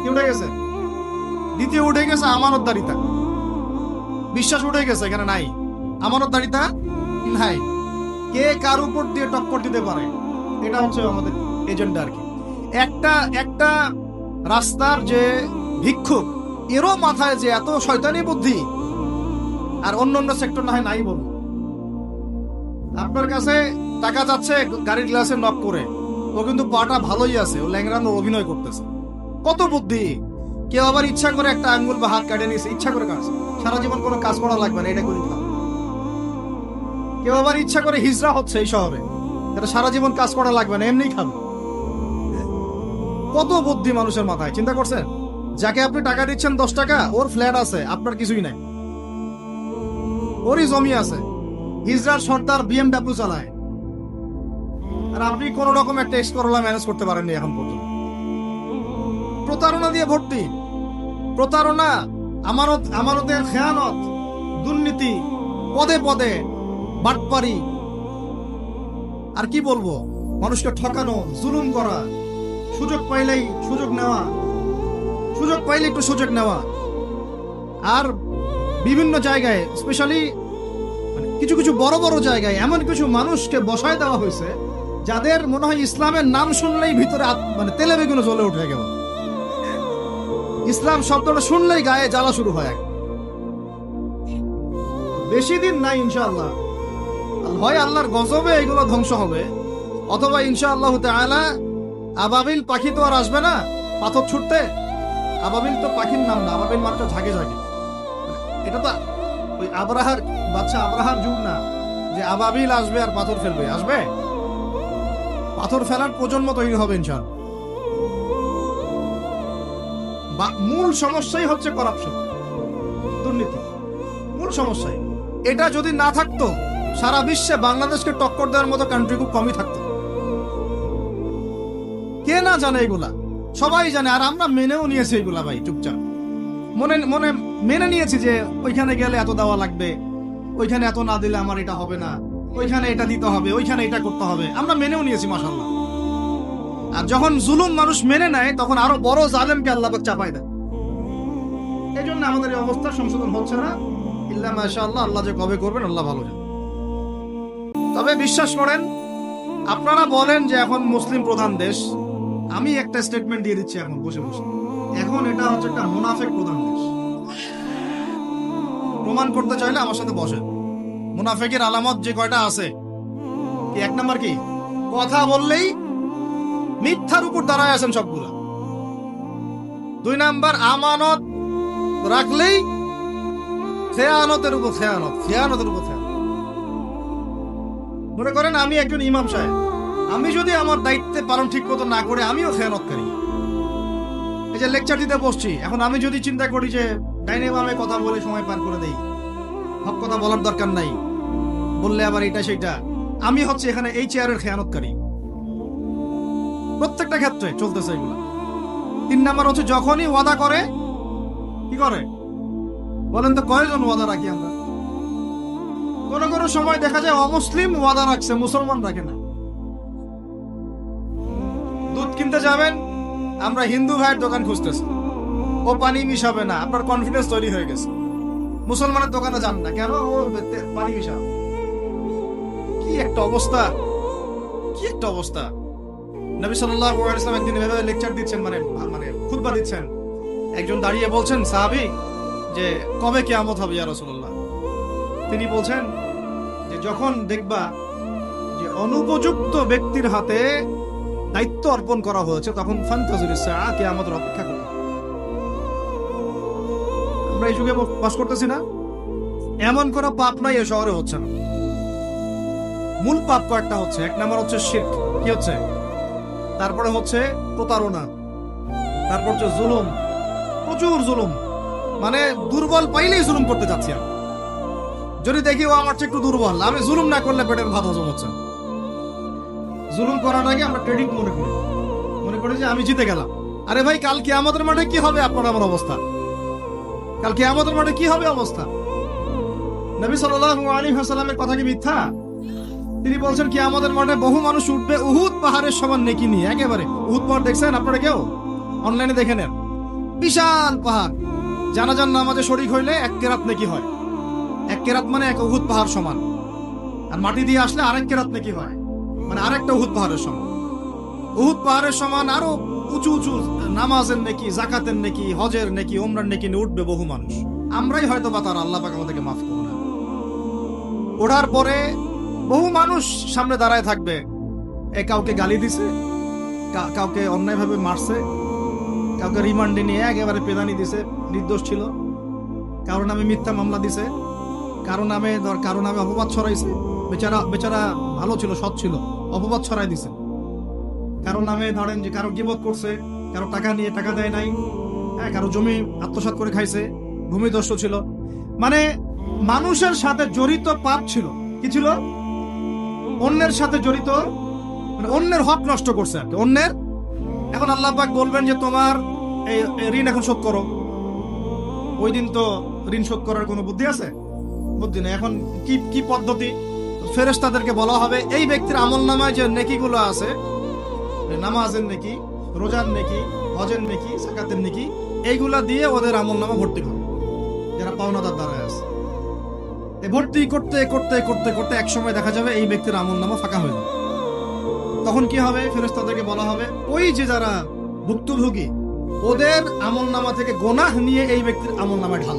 কি উঠে গেছে? দ্বিতীয় উঠে গেছে আমানতদারিতা। বিশ্বাস উঠে গেছে, এখানে নাই। আমানতদারিতা নাই। কে কার উপর দিয়ে টক্কর দিতে পারে, এটা হচ্ছে আমাদের এজেন্ডা আর কি। একটা রাস্তার যে ভিক্ষুক, এরও মাথায় যে এত শয়তানি বুদ্ধি, আর অন্য অন্য সেক্টর না হয় নাই বলবো। আপনার কাছে টাকা যাচ্ছে গাড়ির গ্লাসে নক করে, ও কিন্তু পাটা ভালোই আছে, ও ল্যাংড়ানোর অভিনয় করতেছে। কত বুদ্ধি! কেউ আবার ইচ্ছা করে একটা আঙ্গুল বা হাত কাটে নিয়েছে, ইচ্ছা করে কাটছে, সারা জীবন কোনো কাজ করা লাগবে না, এটা করে খাবে। কেউ আবার ইচ্ছা করে হিজড়া হচ্ছে এই শহরে, এটা সারা জীবন কাজ করা লাগবে না, এমনি খাবে। কত বুদ্ধি মানুষের মাথায়, চিন্তা করছেন? যাকে আপনি টাকা দিচ্ছেন 10 টাকা, ওর ফ্ল্যাট আছে, আপনার কিছুই নাই, ওরই জমি আছে। হিজড়ার সর্দার BMW চালায়, আর আপনি কোন রকম একটা এক্সকরোলা ম্যানেজ করতে পারেননি এখন পর্যন্ত। প্রতারণা দিয়ে ভর্তি, প্রতারণা, আমানতের খেয়ানত, দুর্নীতি, পদে পদে বাটপারি, আর কি বলবো, মানুষকে ঠকানো, জুলুম করা, সুযোগ পাইলেই সুযোগ নেওয়া, সুযোগ পাইলে একটু সুযোগ নেওয়া। আর বিভিন্ন জায়গায়, স্পেশালি কিছু কিছু বড় বড় জায়গায় এমন কিছু মানুষকে বসায় দেওয়া হয়েছে যাদের মনে হয় ইসলামের নাম শুনলেই ভিতরে মানে তেলে বেগুনে জ্বলে উঠে গেল। ইসলাম শব্দটা শুনলেই গায়ে জ্বালা শুরু হয়। বেশি দিন নাই ইনশাআল্লাহ, হয় আল্লাহর গজবে এগুলো ধ্বংস হবে, অথবা ইনশাআল্লাহ তাআলা আবাবিল পাখি তো আর আসবে না পাথর ছুটতে। আবাবিল তো পাখির নাম না, আবাবিল মাত্র ঝাঁকে ঝাঁকে। এটা তো ওই আব্রাহার বাচ্চা আব্রাহার যুগ না যে আবাবিল আসবে আর পাথর ফেলবে। আসবে, পাথর ফেলার প্রজন্ম তৈরি হবে ইনশাআল্লাহ। মূল সমস্যাই হচ্ছে করাপশন, দুর্নীতি, মূল সমস্যাই। এটা যদি না থাকতো সারা বিশ্বে বাংলাদেশকে টক্কর দেওয়ার মতো কান্ট্রি খুব কমই থাকতো। কে না জানে এগুলা? সবাই জানে, আর আমরা মেনেও নিয়েছি এগুলা ভাই, চুপচাপ মনে মনে মেনে নিয়েছি যে ওইখানে গেলে এত দেওয়া লাগবে, ওইখানে এত না দিলে আমার এটা হবে না, ওইখানে এটা দিতে হবে, ওইখানে এটা করতে হবে, আমরা মেনেও নিয়েছি মাশাআল্লাহ। আর যখন জুলুম মানুষ মেনে নেয় তখন আরো বড় জালেমকে আল্লাহ পাক চাপায় দেয়। এই জন্য আমাদের এই অবস্থা সংশোধন হচ্ছে না, ইল্লা মাশাআল্লাহ। আল্লাহ যে কবে করবেন আল্লাহ ভালো জানেন। তবে বিশ্বাস করেন, আপনারা বলেন যে এখন মুসলিম প্রধান দেশ, আমি একটা স্টেটমেন্ট দিয়ে দিচ্ছি এখন বসে বসে, এখন এটা হচ্ছে একটা মুনাফেক প্রধান দেশ। প্রমাণ করতে চাইলে আমার সাথে বসেন। মুনাফেকের আলামত যে কয়টা আছে, কি এক নাম্বার কি? কথা বললেই মিথ্যার উপর দাঁড়ায় আছেন সবগুলা। 2 নাম্বার, আমানত রাখলেই খেয়ানতের উপর খেয়ানত, খেয়ানতের উপর খেয়ানত। মনে করেন আমি একজন ইমাম সাহেব, আমি যদি আমার দায়িত্বে পালন ঠিক মতো না করে আমিও খেয়ানতকারী। এই যে লেকচার দিতে বসছি, এখন আমি যদি চিন্তা করি যে ডাইনে বামে কথা বলে সময় পার করে দেই, হক কথা বলার দরকার নাই, বললে আবার এটা সেটা, আমি হচ্ছে এখানে এই চেয়ারের খেয়ানতকারী। প্রত্যেকটা ক্ষেত্রে চলতেছে এগুলো। 3 নাম্বার হচ্ছে যখনই ওয়াদা করে কি করে বলেন তো, কয়জন ওয়াদা রাখি আমরা? কোন কোন সময় দেখা যায় অমুসলিম ওয়াদা রাখছে, মুসলমান রাখে না। দুধ কিনতে যাবেন, আমরা হিন্দু ভাইয়ের দোকান খুঁজতেছি, ও পানি মিশাবে না, আপনার কনফিডেন্স তৈরি হয়ে গেছে। মুসলমানের দোকানে যান না কেন, ও পানি মিশাবে। কি একটা অবস্থা, কি একটা অবস্থা। নবী সাল্লাল্লাহু আলাইহি ওয়াসাল্লাম একদিন এভাবে লেকচার দিচ্ছেন, মানে খুতবা দিচ্ছেন। একজন দাঁড়িয়ে বলছেন, সাহাবী, যে কবে কিয়ামত হবে ইয়া রাসূলুল্লাহ? তিনি বলছেন যে যখন দেখবা যে অনুপযুক্ত ব্যক্তির হাতে দায়িত্ব অর্পণ করা হয়েছে, তখন ফান্তাযিরুস সাআ, কিয়ামতের অপেক্ষা করো। আমরা এই যুগে বাস করতেছি না? এমন কোনো পাপ নাই এ শহরে হচ্ছে না। মূল পাপ কয়েকটা হচ্ছে। 1 নাম্বার হচ্ছে শিরক, কি হচ্ছে? তারপরে হচ্ছে প্রতারণা, তারপর হচ্ছে জুলুম, প্রচুর জুলুম, মানে দুর্বল পাইলেই জুলুম করতে যাচ্ছি আমি। যদি দেখি ও আমার চেয়ে একটু দুর্বল, আমি জুলুম না করলে পেটের ভাত হজম হচ্ছে না। জুলুম করাটাকে আমরা ট্রেডিং মনে করি যে আমি জিতে গেলাম। আরে ভাই, কাল কিয়ামতের মাঠে কি হবে আপনার আমার অবস্থা? কাল কিয়ামতের মাঠে কি হবে অবস্থা? নবী সাল্লাল্লাহু আলাইহি ওয়াসাল্লামের কথা কি মিথ্যা? তিনি বলছেন কিয়ামতের মাঠে বহু মানুষ উঠবে উহুদ পাহাড়ের সমান নেকি নিয়ে। একেবারে উহুদ পাহাড় দেখছেন আপনারা কেউ? অনলাইনে দেখে নেন, বিশাল পাহাড়। জানাজার নামাজে শরীক হইলে 1 কেরাত নেকি হয়। 1 কেরাত মানে 1 উহুদ পাহাড় সমান। আর মাটি দিয়ে আসলে আরেক কেরাত নেকি হয়, মানে আরেকটা উহুদ পাহাড়ের সমান। উহুদ পাহাড়ের সমান আরো উঁচু উঁচু নামাজের নেকি, জাকাতের নেকি, হজের নেকি, উমরার নেকি নিয়ে উঠবে বহু মানুষ। আমরাই হয়তো বা তার আল্লাহ পাক আমাদেরকে মাফ করবে না। ওঠার পরে বহু মানুষ সামনে দাঁড়ায় থাকবে। কাউকে গালি দিছে, কাউকে অন্যায়ভাবে মারছে, কাউকে রিমান্ডে নিয়ে একেবারে পেদানি দিছে, নির্দোষ ছিল। কারো নামে মিথ্যা মামলা দিছে, কারো নামে অপবাদ ছড়াইছে। বেচারা ভালো ছিল, সৎ ছিল, অপবাদ ছড়াই দিছে। কারো নামে ধরেন যে কারো গীবত করছে, কারো টাকা নিয়ে টাকা দেয় নাই, হ্যাঁ, কারো জমি আত্মসাৎ করে খাইছে, ভূমিদস্যু ছিল। মানে মানুষের সাথে জড়িত পাপ ছিল। কি ছিল? অন্যের সাথে জড়িত, মানে অন্যের হক নষ্ট করছে আর কি, অন্যের। এখন আল্লাহ পাক বলবেন যে তোমার এই ঋণ এখন শোধ করো। ওই দিন তো ঋণ শোধ করার কোনো বুদ্ধি আছে? বুদ্ধি নেই। এখন কি পদ্ধতি? ফেরেশতাদেরকে বলা হবে এই ব্যক্তির আমলনামায় যে নেকিগুলো আছে, নামাজের নেকি, রোজার নেকি, হজের নেকি, যাকাতের নেকি, এইগুলা দিয়ে ওদের আমলনামা ভর্তি করো, যারা পাওনাদার দাঁড়ায় আছে। ভর্তি করতে করতে করতে করতে এক সময় দেখা যাবে এই ব্যক্তির আমলনামা ফাঁকা হয়ে যাবে। তখন কি হবে? ফেরেশতাদেরকে বলা হবে ওই যে যারা ভুক্তভোগী, ওদের আমলনামা থেকে গোনাহ নিয়ে এই ব্যক্তির আমলনামায় ঢাল।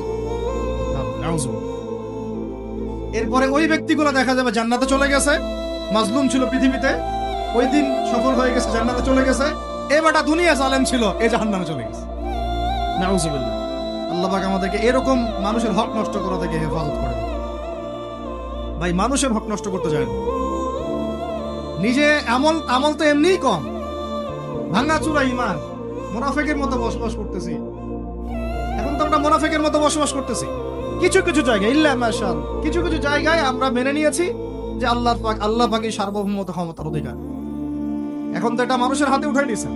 এরপরে ওই ব্যক্তিগুলো দেখা যাবে জান্নাতে চলে গেছে। মাজলুম ছিল পৃথিবীতে, ওই দিন সফল হয়ে গেছে, জান্নাতে চলে গেছে। এবারটা দুনিয়া জালেম ছিল, এই জাহান্নামে চলে গেছে। নাউজুবিল্লাহ। আল্লাহ পাক আমাদেরকে এরকম মানুষের হক নষ্ট করা থেকে হেফাজত করে। ভাই, মানুষের হক নষ্ট করতে যায় না। নিজে আমল তো এমনিই কম, ভাঙাচুরা ইমান, মুনাফিকের মতো বসবাস করতেছি। এখন তো আমরা মুনাফিকের মতো বসবাস করতেছি। কিছু কিছু জায়গায়, ইল্লা মাশাআল্লাহ, কিছু কিছু জায়গায় আমরা মেনে নিয়েছি যে আল্লাহ পাকের সার্বভৌমত্ব, ক্ষমতার অধিকার। এখন তো এটা মানুষের হাতে উঠাই দিয়েছেন।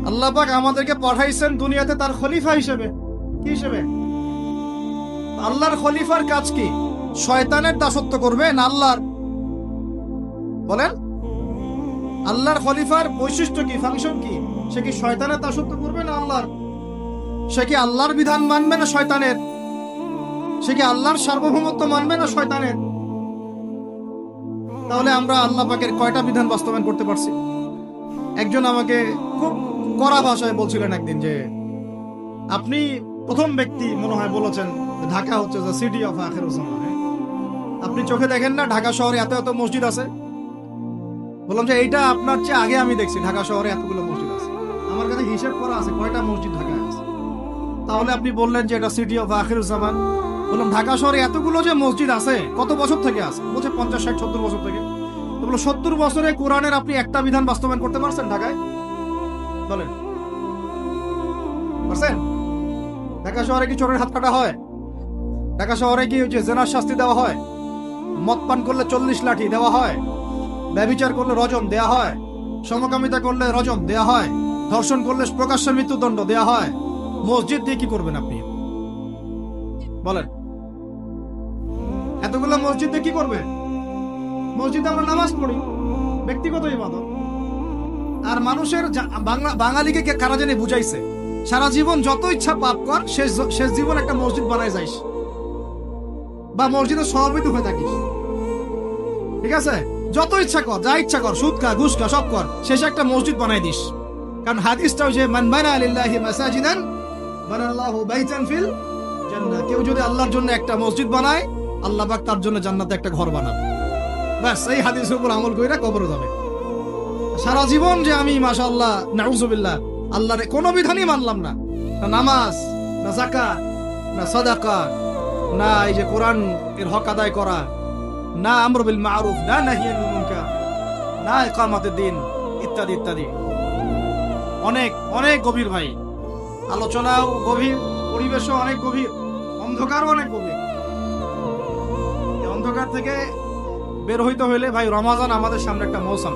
আল্লাহ পাক আমাদেরকে পাঠাইছেন দুনিয়াতে তার খলিফা হিসেবে। কি হিসেবে? আল্লাহর খলিফার কাজ কি? শয়তানের দাসত্ব করবে না আল্লাহর? বলেন, আল্লাহর খলিফার বৈশিষ্ট্য কি, ফাংশন কি? সে কি শয়তানের দাসত্ব করবে না আল্লাহর? সে কি আল্লাহর বিধান মানবে না শয়তানের? সে কি আল্লাহর সার্বভৌমত্ব মানবে না শয়তানের? তাহলে আমরা আল্লাহ পাকের কয়টা বিধান বাস্তবায়ন করতে পারছি? একজন আমাকে খুব কড়া ভাষায় বলছিলেন একদিন যে আপনি প্রথম ব্যক্তি মনে হয় বলেছেন ঢাকা হচ্ছে যে সিটি অফ আখিরুজ জামান। আপনি চোখে দেখেন না ঢাকা শহরে এত এত মসজিদ আছে? বললাম যে এইটা আপনার চেয়ে আগে আমি দেখছি ঢাকা শহরে এতগুলো মসজিদ আছে। আমার কাছে হিসেব করা আছে কয়টা মসজিদ ঢাকায় আছে। তাহলে আপনি বললেন যে এটা সিটি অফ আখিরুজ্জামান। বললাম ঢাকা শহরে এতগুলো যে মসজিদ আছে কত বছর থেকে আছে? বলছে 50, 60, 70 বছর থেকে। তো বলো 70 বছরে কোরআনের আপনি একটা বিধান বাস্তবায়ন করতে পারছেন ঢাকায়? বলেন পারছেন? ঢাকা শহরে কি চোরের হাত কাটা হয়? ঢাকা শহরে কি যে জেনার শাস্তি দেওয়া হয়? মদ পান করলে 40 লাঠি দেওয়া হয়? ব্যভিচার করলে রজম দেয়া হয়? সমকামিতা করলে রজম দেয়া হয়? ধর্ষণ করলে প্রকাশ্য মৃত্যুদণ্ড দেয়া হয়? মসজিদ দিয়ে কি করবেন আপনি বলেন? এতগুলো মসজিদ দিয়ে কি করবে? মসজিদে আমরা নামাজ পড়ি, ব্যক্তিগত ইবাদত। আর মানুষের বাঙালিকে কারা জানি বুঝাইছে সারা জীবন যত ইচ্ছা পাপ কর, শেষ জীবন একটা মসজিদ বানায় যাইস বা মসজিদের সভাপতি হয়ে থাকিস, ঠিক আছে? যত ইচ্ছা কর, যা ইচ্ছা কর, সুদ খা, ঘুষ খা, সব কর, শেষে একটা মসজিদ বানাই দিস। কারণ হাদিসটাও যে মান বানা লিল্লাহি মাসাজিদান বানাল্লাহু বাইতান ফিল জান্নাহ, কেউ যদি আল্লাহর জন্য একটা মসজিদ বানায়, আল্লাহ পাক তার জন্য জান্নাতে একটা ঘর বানাবে। ব্যাস, এই হাদিসের উপর আমল কইরা কবরে যাবে। সারা জীবন যে আমি মাশাআল্লাহ নাউজুবিল্লাহ আল্লাহর কোনো বিধানই মানলাম না, না নামাজ, না যাকাত, না সাদাকা, না এই যে কোরআন এর হক আদায় করা, না আমর বিল মারুফ, না নাহি আনিল মুনকার, না ইকামাতুদ দ্বীন, ইত্যাদি ইত্যাদি। অনেক অনেক গভীর ভাই, আলোচনাও গভীর, পরিবেশও অনেক গভীর, অন্ধকারও অনেক গভীর। এই অন্ধকার থেকে বের হইতে হইলে ভাই রমাজান আমাদের সামনে একটা মৌসুম,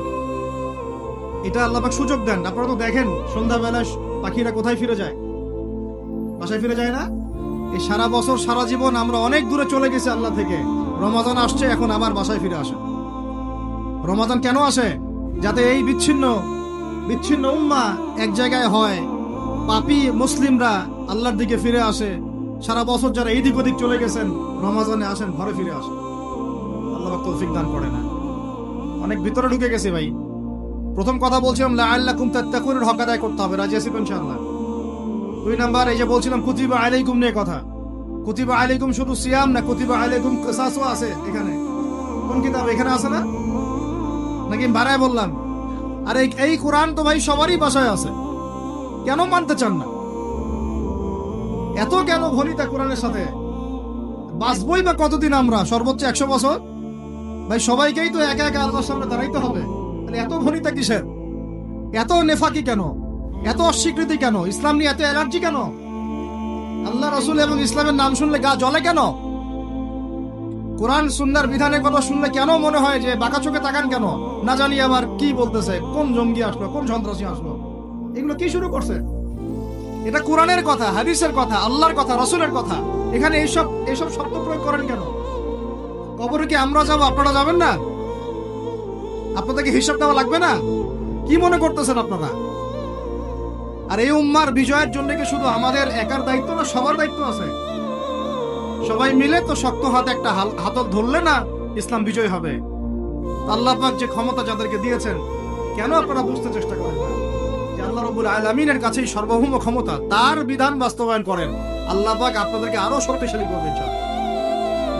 এটা আল্লাহ পাক সুযোগ দেন। আপনারা তো দেখেন সন্ধ্যাবেলা পাখিরা কোথায় ফিরে যায়? বাসায় ফিরে যায় না? এই সারা বছর সারা জীবন আমরা অনেক দূরে চলে গেছি আল্লাহ থেকে, রমাজান আসছে এখন আবার বাসায় ফিরে আসে। রমাজান কেন আসে? যাতে এই বিচ্ছিন্ন উম্মাহ এক জায়গায় হয়, পাপী মুসলিমরা আল্লাহর দিকে ফিরে আসে। সারা বছর যারা এদিক ওদিক চলে গেছেন রমাজানে আসেন, ঘরে ফিরে আসেন। আল্লাহ পাক তৌফিক দান করে না। অনেক ভিতরে ঢুকে গেছে ভাই। প্রথম কথা বলছিলাম লাআল্লাকুম তাত্তাকুনের হক আদায় করতে হবে, রাজি আছি তো ইনশাআল্লাহ। 2 নাম্বার এই যে বলছিলাম কুতিবা আলাইকুম নিয়ে কথা। কুতিবা আলাইকুম শুধু সিয়াম না, কুতিবা আলাইকুম কিসাসও আছে এখানে। কোন কিতাব এখানে আছে না? নাকি বাড়ায় বললাম? আর এই কোরআন তো ভাই সবারই বাসায় আছে, কেন মানতে চান না? এত কেন ভনিতা কোরআনের সাথে? বাঁচবই বা কতদিন আমরা? সর্বোচ্চ 100 বছর। ভাই সবাইকেই তো একা একা আল্লাহর সামনে দাঁড়াইতে হবে, তাহলে এত ভনিতা কিসের? এত নেফাকি কেন? এত অস্বীকৃতি কেন? ইসলাম নিয়ে এত অ্যালার্জি কেন? আল্লাহ রাসূল এবং ইসলামের নাম শুনলে গা জ্বলে কেন? কোরআন সুন্নাহর বিধানের কথা শুনলে কেন মনে হয় যে বাঁকা চোখে তাকান কেন? না জানি আবার কি বলতেছে, কোন জঙ্গি আসলো, কোন সন্ত্রাসী আসলো, এগুলো কি শুরু করছে? এটা কোরআনের কথা, হাদিসের কথা, আল্লাহর কথা, রাসূলের কথা। এখানে এইসব শব্দ প্রয়োগ করেন কেন? কবরে কি আমরা যাবো, আপনারা যাবেন না? আপনাদেরকে হিসাব দেওয়া লাগবে না? কি মনে করতেছেন আপনারা? আর এই উম্মার বিজয়ের জন্য কি শুধু আমাদের একার দায়িত্ব না, সবার দায়িত্ব আছে? সবাই মিলে তো শক্ত হাতে একটা হাতল ধরলে না ইসলাম বিজয় হবে। আল্লাহ পাক যে ক্ষমতা যাদেরকে দিয়েছেন, কেন আপনারা বুঝতে চেষ্টা করেন না যে আল্লাহ রাব্বুল আলামিনের কাছেই সর্বভৌম ক্ষমতা, তার বিধান বাস্তবায়ন করেন, আল্লাহ পাক আপনাদেরকে আরো শক্তিশালী করবেন।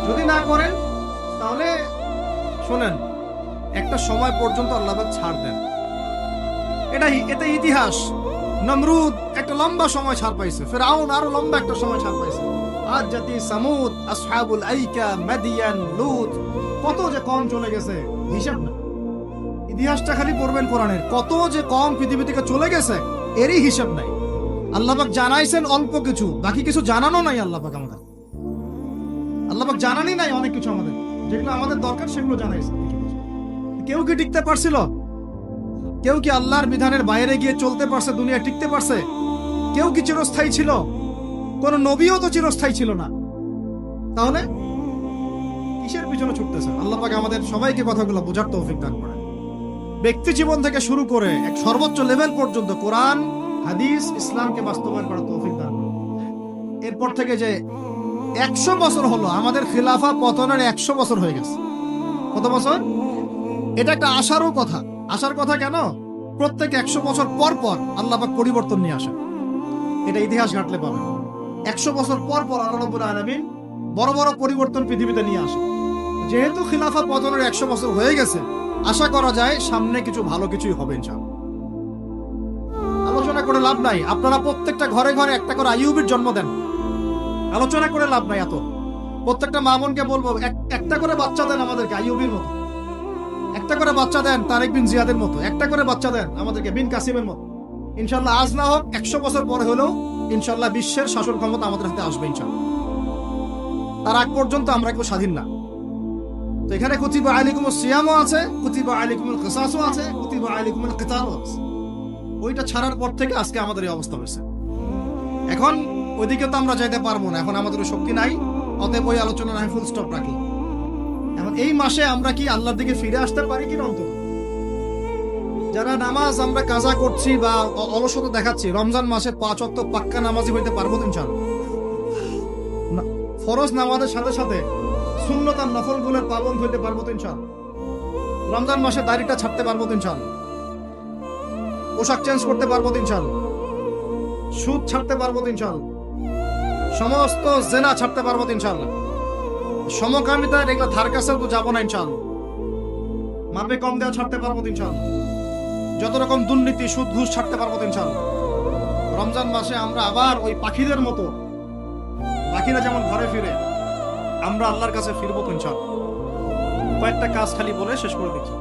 যদি না করেন তাহলে শোনেন, একটা সময় পর্যন্ত আল্লাহ পাক ছাড় দেন। এটা ইতিহাস। নমরুদ একটা লম্বা সময় ছাড় পাইছে, ফিরআউন আরো লম্বা একটা সময় ছাড় পাইছে, আদ জাতি, সামুদ, আসহাবুল আইকা, মাদিয়ান, লূত, কত যে কম চলে গেছে হিসাব না। ইতিহাসটা খালি পড়বেন কোরআনের, কত যে কম পৃথিবী থেকে চলে গেছে এরই হিসাব নাই। আল্লাহ পাক জানাইছেন অল্প কিছু, বাকি কিছু জানানো নাই। আল্লাহ পাক জানানি নাই অনেক কিছু আমাদের, যেগুলো আমাদের দরকার সেগুলো জানাইছে। কেউ কি টিকতে পারছিল? কেউ কি আল্লাহর বিধানের বাইরে গিয়ে চলতে পারছে? দুনিয়া টিকতে পারছে? কেউ কি চিরস্থায়ী ছিল? কোন নবীও তো চিরস্থায়ী ছিল না। তাহলে কিসের পিছনে ছুটতেছে? আল্লাহ পাক আমাদের সবাইকে কথাগুলো বোঝার তৌফিক দান করেন। ব্যক্তি জীবন থেকে শুরু করে এক সর্বোচ্চ লেভেল পর্যন্ত কোরআন, হাদিস, ইসলামকে বাস্তবায়ন করার তৌফিক দান করেন। এরপর থেকে যে 100 বছর হলো আমাদের খিলাফা পতনের, 100 বছর হয়ে গেছে। কত বছর? এটা একটা আশারও কথা। আশার কথা কেন? প্রত্যেক 100 বছর পর পর আল্লাহ পাক পরিবর্তন নিয়ে আসেন। এটা ইতিহাস ঘাটলে পাবেন। 100 বছর পর পর আল্লাহ রাব্বুল আলামিন বড় বড় পরিবর্তন পৃথিবীতে নিয়ে আসেন। যেহেতু খিলাফা পতনের 100 বছর হয়ে গেছে, আশা করা যায় সামনে কিছু ভালো কিছুই হবে ইনশাআল্লাহ। আলোচনা করে লাভ নাই। আপনারা প্রত্যেকটা ঘরে ঘরে একটা করে আইয়ুবের জন্ম দেন, আলোচনা করে লাভ নাই। এত প্রত্যেকটা মা বোনকে বলবো একটা করে বাচ্চা দেন আমাদেরকে আইয়ুবের মতো, একটা করে বাচ্চা দেন তারেক বিন জিয়াদের মতো, একটা করে বাচ্চা দেন আমাদেরকে বিন কাসিমের মতো। ইনশাল্লাহ আজ না হোক 100 বছর পরে হলেও ইনশাল্লাহ বিশ্বের শাসন ক্ষমতা আমাদের হাতে আসবে ইনশাল্লাহ। তার আগ পর্যন্ত আমরা কেউ স্বাধীন না। তো এখানে কুতিবা আলাইকুমুস সিয়ামও আছে, কুতিবা আলাইকুমুল কিসাসও আছে, কুতিবা আলাইকুমুল কিতালও আছে। ওইটা ছাড়ার পর থেকে আজকে আমাদের এই অবস্থা হয়েছে। এখন ওইদিকে তো আমরা যাইতে পারবো না, এখন আমাদের শক্তি নাই। অতএব ওই আলোচনা আমি ফুল স্টপ রাখি। এখন এই মাসে আমরা কি আল্লাহর দিকে ফিরে আসতে পারি কিনা? অন্তত যারা নামাজ আমরা কাজা করছি বা অলসতা দেখাচ্ছি, রমজান মাসে 5 ওয়াক্ত পাক্কা নামাজি হইতে পারবো তো ইনশাআল্লাহ? ফরজ নামাজের সাথে সাথে সুন্নত আর নফলগুলোর পাবন হইতে পারবো তো ইনশাআল্লাহ? রমজান মাসে দাড়িটা ছাড়তে পারবো তো ইনশাআল্লাহ? পোশাক চেঞ্জ করতে পারবো তো ইনশাআল্লাহ? সুদ ছাড়তে পারবো তো ইনশাআল্লাহ? সমস্ত জেনা ছাড়তে পারবো তো ইনশাআল্লাহ? সমকামিতা এগুলো ধার কাছেও তো যাবো না ইনশাআল্লাহ? মাপে কম দেওয়া ছাড়তে পারবো তো ইনশাআল্লাহ? যত রকম দুর্নীতি সুদ ঘুষ ছাড়তে পারবো তো ইনশাআল্লাহ? রমজান মাসে আমরা আবার ওই পাখিদের মতো, পাখিরা যেমন ঘরে ফিরে, আমরা আল্লাহর কাছে ফিরবো তো ইনশাআল্লাহ? কয়েকটা কাজ খালি বলে শেষ করে দিচ্ছি।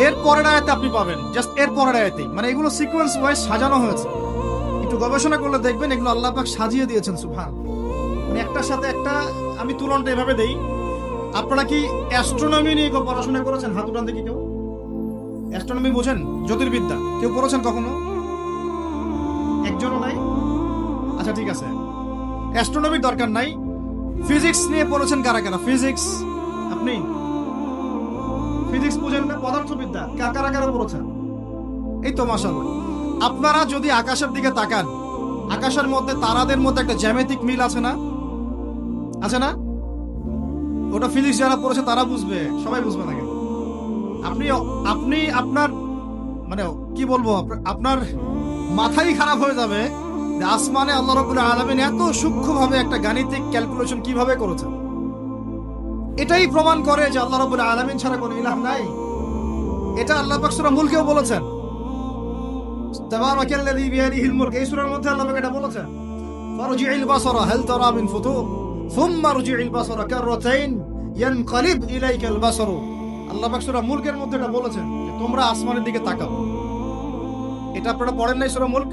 এর পরের আয়াতে আপনি পাবেন, জাস্ট এর পরের আয়াতেই, মানে এগুলো সিকোয়েন্স ওয়াইজ সাজানো হয়েছে। একটু গবেষণা করলে দেখবেন এগুলো আল্লাহ পাক সাজিয়ে দিয়েছেন সুবহান। মানে একটার সাথে একটা আমি তুলনাটা এভাবে দেই। আপনারা কি অ্যাস্ট্রোনমি নিয়ে কেউ পড়াশোনা করেছেন? হাত উঠান দেখি কেউ। অ্যাস্ট্রোনমি বোঝেন? জ্যোতির্বিদ্যা কেউ পড়েছেন কখনো? একজনও নাই? আচ্ছা ঠিক আছে, অ্যাস্ট্রোনমির দরকার নাই। ফিজিক্স নিয়ে পড়েছেন কারা কারা? ফিজিক্স আপনি ফিজিক্স বুঝেন না? পদার্থবিদ্যা কারা কারা পড়েছেন? এই তো মাশাআল্লাহ। আপনারা যদি আকাশের দিকে তাকান, আকাশের মধ্যে তারাদের মধ্যে একটা জ্যামিতিক মিল আছে না? আছে না? ওটা ফিজিক্স যারা পড়েছে তারা বুঝবে, সবাই বুঝবে না কেন? আপনি আপনার মানে কি বলবো, আপনার মাথাই খারাপ হয়ে যাবে যে আসমানে আল্লাহ রাব্বুল আলামিন এত সূক্ষ্মভাবে একটা গাণিতিক ক্যালকুলেশন কিভাবে করেছেন। এটাই প্রমাণ করে যে আল্লাহ রাব্বুল আলামিন ছাড়া কোনো ইলাহ নাই। এটা আল্লাহ পাক সূরা মুলকেও বলেছেন, তাবারাকাল্লাযী বিয়াদিহিল মুলক, এই সূরার মধ্যে আল্লাহ পাক এটা বলেছেন, ফারজি'িল বাসারা হাল তারা মিন ফুতুর সুম্মা রজি'িল বাসারা কাররাতাইন ইয়ানকালিব ইলাইকাল বাসারু। আল্লাহ পাক সূরা মুলকের মধ্যে এটা বলেছেন যে তোমরা আসমানের দিকে তাকাও। এটা আপনারা পড়েন নাই সূরা মুলক?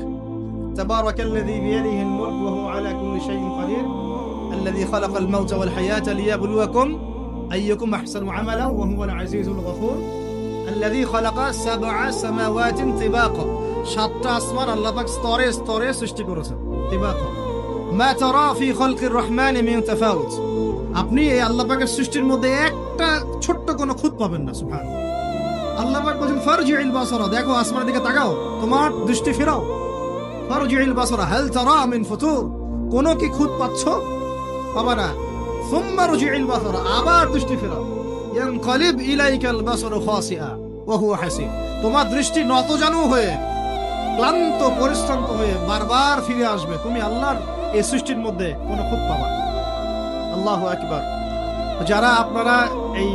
তাবারাকাল্লাযী বিয়াদিহিল মুলক ওয়া হুয়া আলা কুল্লি শাইইন কাদির আল্লাযী খালাকাল মাউতা ওয়াল হায়াতা লিয়াবলুয়াকুম আইয়ুকুম আহসানু আমালা ওয়া হুয়াল আজিজুল গফুর আল্লাযী খালাকা সাবআ সামাওয়াতিন তিবাকা। 7টা আসমান আল্লাহ পাক স্তরে স্তরে সৃষ্টি করেছেন, তিবাকা। মা তারা ফি খালকির রহমানি মিন তাফাউত। আপনি এই আল্লাহ পাকের সৃষ্টির মধ্যে একটা ছোট্ট কোনো খুঁত পাবেন না। সুবহানাল্লাহ। আল্লাহ পাক বলেন ফারজি'িল বাসারা, দেখো আসমানের দিকে তাকাও, তোমার দৃষ্টি ফেরাও। ফারজি'িল বাসারা হাল তারা মিন ফুতুর, কোন কি খুঁত পাচ্ছ? পাবা না। সুম্মা রজি'িল বাসারা, আবার দৃষ্টি ফেরাও। ইয়ানকালিব ইলাইকাল বাসারু খাসিআ ওয়া হুয়া হাসিব, তোমার দৃষ্টি নতজানু হয়ে ক্লান্ত পরিশ্রান্ত হয়ে বারবার ফিরে আসবে, তুমি আল্লাহর এই সৃষ্টির মধ্যে কোনো খুঁত পাবা না। আল্লাহু আকবার। যারা আপনারা এই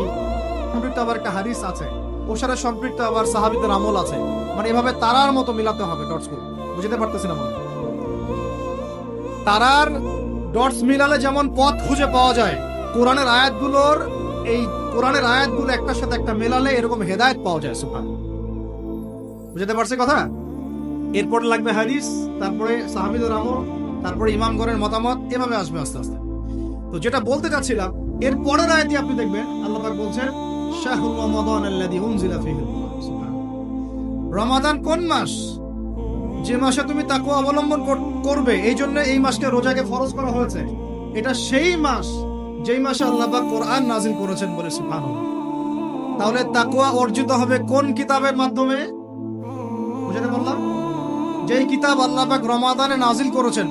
সম্পৃক্ত, আবার একটা হাদিস আছে ওর সাথে সম্পৃক্ত, আবার সাহাবীদের আমল আছে, মানে এভাবে তারার মতো মিলাতে হবে ডটসগুলো। বুঝতে পারতেছি না মনে? তারার ডটস মিলালে যেমন পথ খুঁজে পাওয়া যায়, কোরআনের আয়াতগুলোর এই কোরআনের আয়াতগুলো একটার সাথে একটা মেলালে এরকম হেদায়েত পাওয়া যায়। সুবহানাল্লাহ। বুঝতে পারছে কথা? এরপর লাগবে হাদিস, তারপরে সাহাবীদের আমল, তারপরে ইমামগণের মতামত, এভাবে আসবে আস্তে আস্তে। তো যেটা বলতে চাচ্ছিলাম, এর পরের আয়াতে আপনি দেখবেন আল্লাহ পাক বলছেন শাহরু রমাদান আল্লাযী উনজিলা ফীহিল কুরআন। সুবহানাল্লাহ। রমাদান কোন মাস? যে মাসে তুমি তাকওয়া অবলম্বন করবে, এই জন্য এই মাসকে রোজাকে ফরজ করা হয়েছে। এটা সেই মাস যেই মাসে আল্লাহ পাক কোরআন নাযিল করেছেন বলে। সুবহানাল্লাহ। তাহলে তাকওয়া অর্জিত হবে কোন কিতাবের মাধ্যমে? বুঝতে বললাম, যেই কিতাব আল্লাহ পাক রমাদানে নাযিল করেছেন,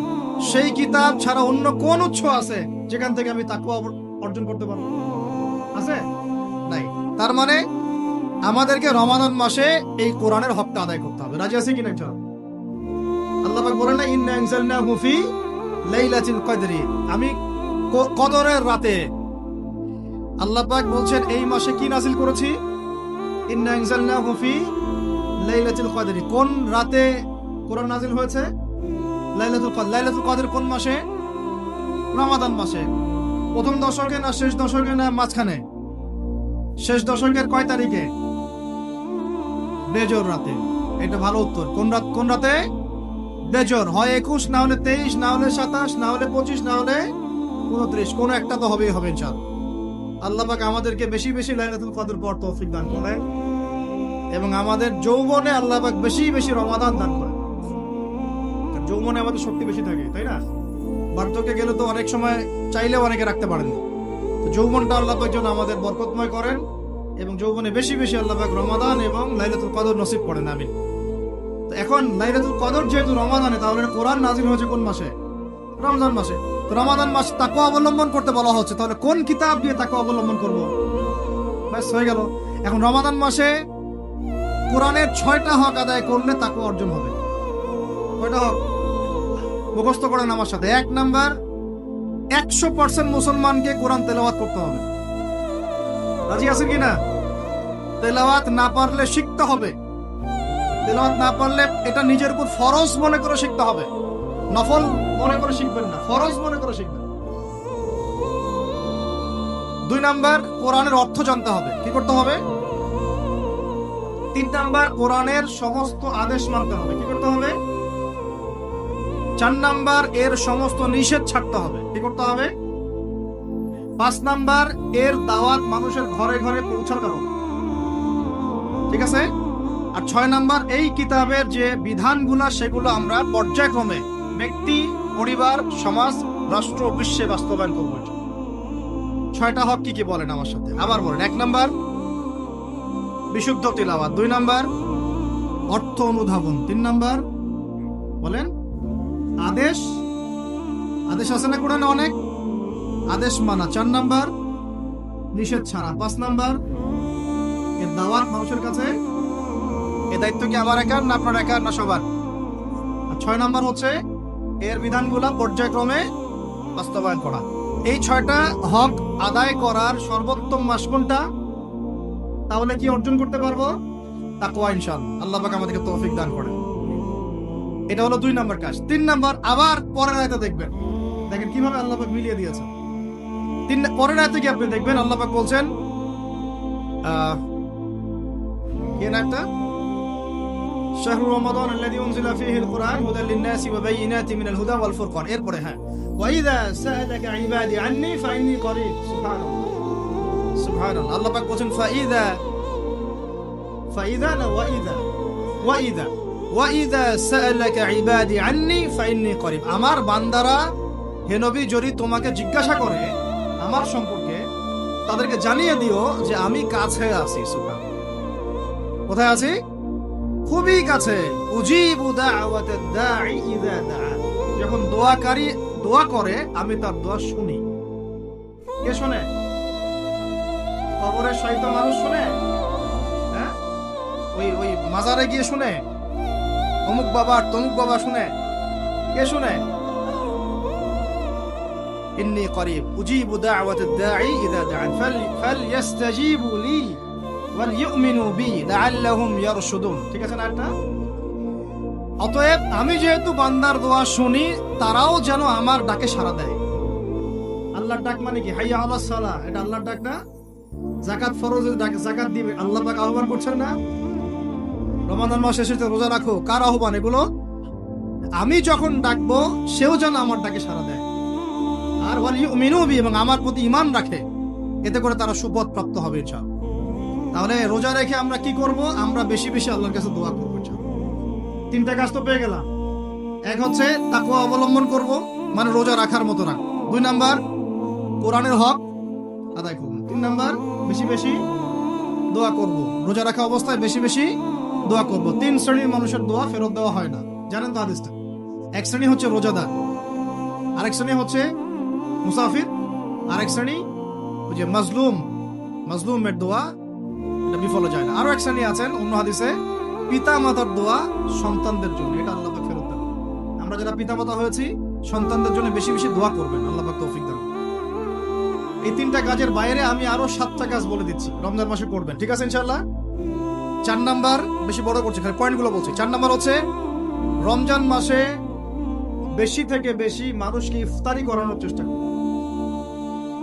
সেই কিতাব ছাড়া অন্য কোন উৎস আছে যেখান থেকে আমি তাকওয়া অর্জন করতে পারবো? আছে? নাই। তার মানে আমাদেরকে রমাদান মাসে এই কোরআনের হকটা আদায় করতে হবে। রাজি আছে কিনা? আল্লাহ পাক বলেন না ইন্না আনজালনাহু ফি লাইলাতিল কদরি, আমি কদরের রাতে। আল্লাহ পাক বলছেন এই মাসে কি নাযিল করেছি? ইন্না আনজালনাহু ফি লাইলাতুল কদর, কোন রাতে কোরআন নাযিল হয়েছে? লাইলাতুল কদর। লাইলাতুল কদর কোন মাসে? রমাদান মাসে। প্রথম দশকে না শেষ দশকে না মাঝখানে? শেষ দশকের কয় তারিখে? বেজর রাতে। এটা ভালো উত্তর। কোন রাত? কোন রাতে? বেজর। হয় 21, না হলে 23, না হলে 27, না হলে 25, না হলে 29, কোন একটা তো হবেই হবে ইনশাআল্লাহ। আল্লাহ পাক আমাদেরকে বেশি বেশি লাইলাতুল কদর পড়ার তৌফিক দান করেন এবং আমাদের যৌবনে আল্লাহ পাক বেশি বেশি রমাদান দান করেন। যৌবনে আমাদের শক্তি বেশি থাকে, তাই না? বার্ধক্যে গেলে তো অনেক সময় চাইলেও অনেকে রাখতে পারেন না। তো যৌবনটা আল্লাহ পাক যেন আমাদের বরকতময় করেন এবং যৌবনে বেশি বেশি আল্লাহ পাক রমাদান এবং লাইলাতুল কদর নসিব করেন, আমিন। তো এখন লাইলাতুল কদর যেহেতু রমাদানে, তাহলে কোরআন নাযিল হয়েছে কোন মাসে? রমজান মাসে। তো রমাদান মাস তাকওয়া অবলম্বন করতে বলা হচ্ছে, তাহলে কোন কিতাব দিয়ে তাকওয়া অবলম্বন করব? ব্যাস হয়ে গেল। এখন রমাদান মাসে কোরআনের 6টা হক আদায় করলে তাকওয়া অর্জন হবে। কয়টা হক? মুখস্থ করেন আমার সাথে। 1 নাম্বার, 100% মুসলমানকে কোরআন তেলাওয়াত করতে হবে। রাজি আছেন কিনা? তেলাওয়াত না পারলে শিখতে হবে। তেলাওয়াত না পারলে এটা নিজের উপর ফরজ মনে করে শিখতে হবে। নফল মনে করে শিখবেন না, ফরজ মনে করে শিখবেন। 2 নাম্বার, কোরআনের অর্থ জানতে হবে। কি করতে হবে? 3 নাম্বার, কোরআনের সমস্ত আদেশ মানতে হবে। কি করতে হবে? 4 নাম্বার, এর সমস্ত নিষেধ ছাড়তে হবে। কি করতে হবে? 5 নাম্বার, এর দাওয়াত মানুষের ঘরে ঘরে পৌঁছাতে হবে। ঠিক আছে? আর 6 নাম্বার, এই কিতাবের যে বিধানগুলা সেগুলো আমরা পর্যায়ক্রমে ব্যক্তি, পরিবার, সমাজ, রাষ্ট্র, বিশ্বে বাস্তবায়ন করব। 6টা হক কি কি বলেন আমার সাথে? আবার বলেন। 1 নাম্বার, বিশুদ্ধ তিলাওয়াত। 2 নাম্বার, অর্থ অনুধাবন। 3 নাম্বার, বলেন, আদেশ। আদেশ আছে না কোরআনে? অনেক আদেশ মানা। 4 নাম্বার, নিষেধ ছাড়া। 5 নাম্বার, এর দাওয়াত মানুষের কাছে। এ দায়িত্ব কি আমার একার না আপনার একার না সবার? আর 6 নাম্বার হচ্ছে এর বিধানগুলা পর্যায়ক্রমে বাস্তবায়ন করা। এই 6টা হক আদায় করার সর্বোত্তম মাস কোনটা? তাহলে কি অর্জন করতে পারবো? তাকওয়া, ইনশাআল্লাহ। আল্লাহ পাক আমাদেরকে তৌফিক দান করেন। এটা হলো 2 নাম্বার কাজ। 3 নাম্বার, আবার পরের আয়াতে দেখবেন, দেখেন কিভাবে আল্লাহ পাক মিলিয়ে দিয়েছে। পরের আয়াতে কি আপনি দেখবেন আল্লাহ পাক বলছেন, কি না একটা, শাহরু রমাদান আল্লাযী উনজিলা ফীহিল কুরআন হুদাল লিন-নাসি ওয়া বায়িনাতিন মিনাল হুদা ওয়াল ফুরকান। এরপরে হ্যাঁ, ওয়া ইযা সাআলাকা ইবাদি আন্নী ফাইন্নী করিব। সুবহানাল্লাহ, সুবহানাল্লাহ। আল্লাহ পাক বলেন ফাইযা না ওয়া ইযা সাআলাকা ইবাদি আন্নী ফাইন্নী করিব। আমার বান্দারা হে নবী যদি তোমাকে জিজ্ঞাসা করে আমার সম্পর্কে, তাদেরকে জানিয়ে দিও যে আমি কাছে আছি। সুবহানাল্লাহ। কোথায় আছি? খুবই কাছে। উজিবু দাওয়াতাদ দাঈ ইযা দাআ। যখন দোয়াকারী দোয়া করে আমি তার দোয়া শুনি। কে শুনে? কবরে শয়িত মানুষ শুনে? হ্যাঁ, ওই মাজারে গিয়ে শুনে? অমুক বাবা আর তমুক বাবা শুনে? কে শুনে? ইন্নী করিব উজিবু দাওয়াতাদ দাঈ ইযা দাআন ফালইস্তাজিবু লি ওয়াল ইউমিনু বি লাআল্লাহুম ইয়ারশুদুন। ঠিক আছে না এটা? অতএব আমি যেহেতু বান্দার দোয়া শুনি, তারাও যেন আমার ডাকে সাড়া দেয়। আল্লাহর ডাক মানে কি? হাইয়া আলাস সালাহ, এটা আল্লাহর ডাক না? যাকাত ফরজের ডাক, যাকাত দিবে, আল্লাহ পাক আহ্বান করছেন না? রমাদান মাস এসেছে, রোজা রাখো, কার আহ্বান এগুলো? আমি যখন ডাকবো সেও যেন আমার ডাকে সাড়া দেয়। আর ওয়াল ইউমিনু বি, এবং আমার প্রতি ঈমান রাখে, এতে করে তারা সুপথ প্রাপ্ত হবে ইনশাআল্লাহ। তাহলে রোজা রেখে আমরা কি করব? আমরা বেশি বেশি আল্লাহর কাছে দোয়া করব ইনশাআল্লাহ। 3টা কাজ তো পেয়ে গেলাম। এক হচ্ছে তাকওয়া অবলম্বন করব, মানে রোজা রাখার মতো রাখ। 2 নাম্বার, কোরআনের হক আদায় করব। 3 নাম্বার, বেশি বেশি দোয়া করব। রোজা রাখা অবস্থায় বেশি বেশি দোয়া করব। 3 শ্রেণীর মানুষের দোয়া ফেরত দেওয়া হয় না, জানেন তো হাদিসটা? এক শ্রেণী হচ্ছে রোজাদার, আরেক শ্রেণী হচ্ছে মুসাফির, আরেক শ্রেণী ওই যে মাজলুমের দোয়া, এটা বিফল যায় না। আরো এক শ্রেণী আছেন অন্য হাদিসে, পিতা মাতার দোয়া সন্তানদের জন্য, এটা আল্লাহ পাক ফেরত দেন। আমরা যারা পিতা মাতা হয়েছি, সন্তানদের জন্য বেশি বেশি দোয়া করবেন, আল্লাহ পাক তৌফিক দান। এই 3টা কাজের বাইরে আমি আরো 7টা কাজ বলে দিচ্ছি, রমজান মাসে করবেন। ঠিক আছে ইনশাআল্লাহ? 4 নাম্বার, বেশি বড় করছে, খালি পয়েন্টগুলো বলছি। 4 নাম্বার হচ্ছে রমজান মাসে বেশি থেকে বেশি মানুষকে ইফতারি করানোর চেষ্টা করুন।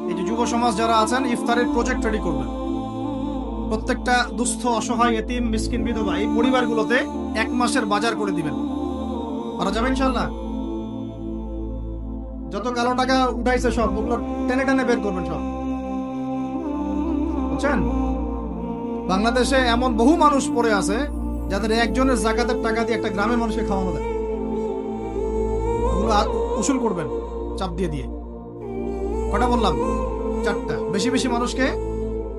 এই যে যুব সমাজ যারা আছেন, ইফতারের প্রজেক্ট রেডি করবেন। প্রত্যেকটা দুস্থ, অসহায়, এতিম, মিসকিন, বিধবা এই পরিবারগুলোতে 1 মাসের বাজার করে দিবেন। পারা যাবে ইনশাল্লাহ? যত কালো টাকা উঠাইছে সব, ওগুলো টেনে টেনে বের করবেন সব, বুঝছেন? বাংলাদেশে এমন বহু মানুষ পড়ে আছে যাদের একজনের জাকাতের টাকা দিয়ে একটা গ্রামের মানুষকে খাওয়ানো যায়। ওগুলো উসুল করবেন চাপ দিয়ে দিয়ে। কটা বললাম? 4টা। বেশি বেশি মানুষকে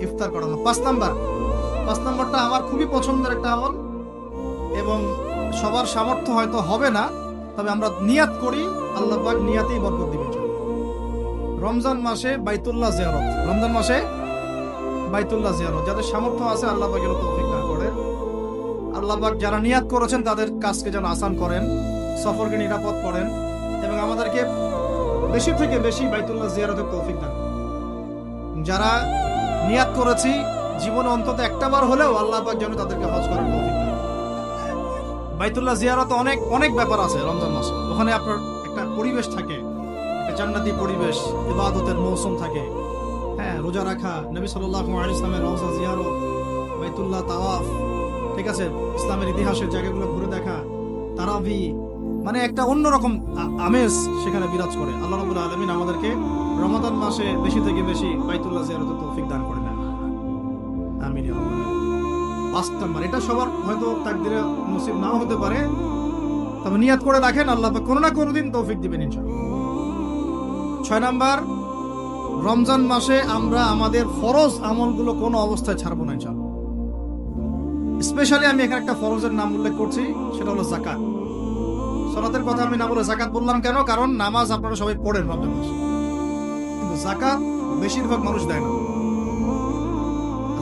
ইফতার করানো। 5 নাম্বারটা আমার খুবই পছন্দের একটা আমল, এবং সবার সামর্থ্য হয়তো হবে না, তবে আমরা নিয়াত করি, আল্লাহ পাক নিয়াতেই বরকত দিবেন। রমজান মাসে বাইতুল্লাহ জিয়ারত, রমজান মাসে বাইতুল্লাহ জিয়ারত যাদের সামর্থ্য আছে আল্লাহ পাক এর তৌফিক দান করেন। আল্লাহ পাক যারা নিয়াত করেছেন তাদের কাজকে যেন আসান করেন, সফরকে নিরাপদ করেন, এবং আমাদেরকে বেশি থেকে বেশি বাইতুল্লাহ জিয়ারতের তৌফিক দান। যারা নিয়াত করেছি জীবনে অন্তত একটা বার হলেও আল্লাহ পাক যেন তাদেরকে হজ করার তৌফিক দেন। বাইতুল্লাহ জিয়ারত অনেক অনেক ব্যাপার আছে রমজান মাসে। ওখানে আপনার একটা পরিবেশ থাকে, একটা জান্নাতি পরিবেশ, ইবাদতের মৌসুম থাকে, হ্যাঁ, রোজা রাখা, নবী সাল্লাল্লাহু আলাইহি ওয়াসাল্লামের রওজা জিয়ারত, বাইতুল্লাহ তাওয়াফ, ঠিক আছে, ইসলামের ইতিহাসের জায়গাগুলো ঘুরে দেখা, তারাবি, মানে একটা অন্যরকম আমেজ সেখানে বিরাজ করে। আল্লাহ রাব্বুল আলামিন আমাদেরকে রমাদান মাসে বেশি থেকে বেশি বাইতুল্লাহ জিয়ারতের তৌফিক দান করে নেন, আমিন। 5 নাম্বার, এটা সবার হয়তো তাকদিরে নসিব নাও হতে পারে, তবে নিয়াত করে রাখেন, আল্লাহ পাক কোনো না কোনো দিন তৌফিক দিবেন ইনশাআল্লাহ। 6 নাম্বার, রমজান মাসে আমরা আমাদের ফরজ আমলগুলো কোনো অবস্থায় ছাড়বো না ইনশাআল্লাহ। স্পেশালি আমি এখানে একটা ফরজের নাম উল্লেখ করছি, সেটা হলো যাকাত। সালাতের কথা আমি না বলে যাকাত বললাম কেন? কারণ নামাজ আপনারা সবাই পড়েন রমজান মাসে, কিন্তু যাকাত বেশিরভাগ মানুষ দেয় না।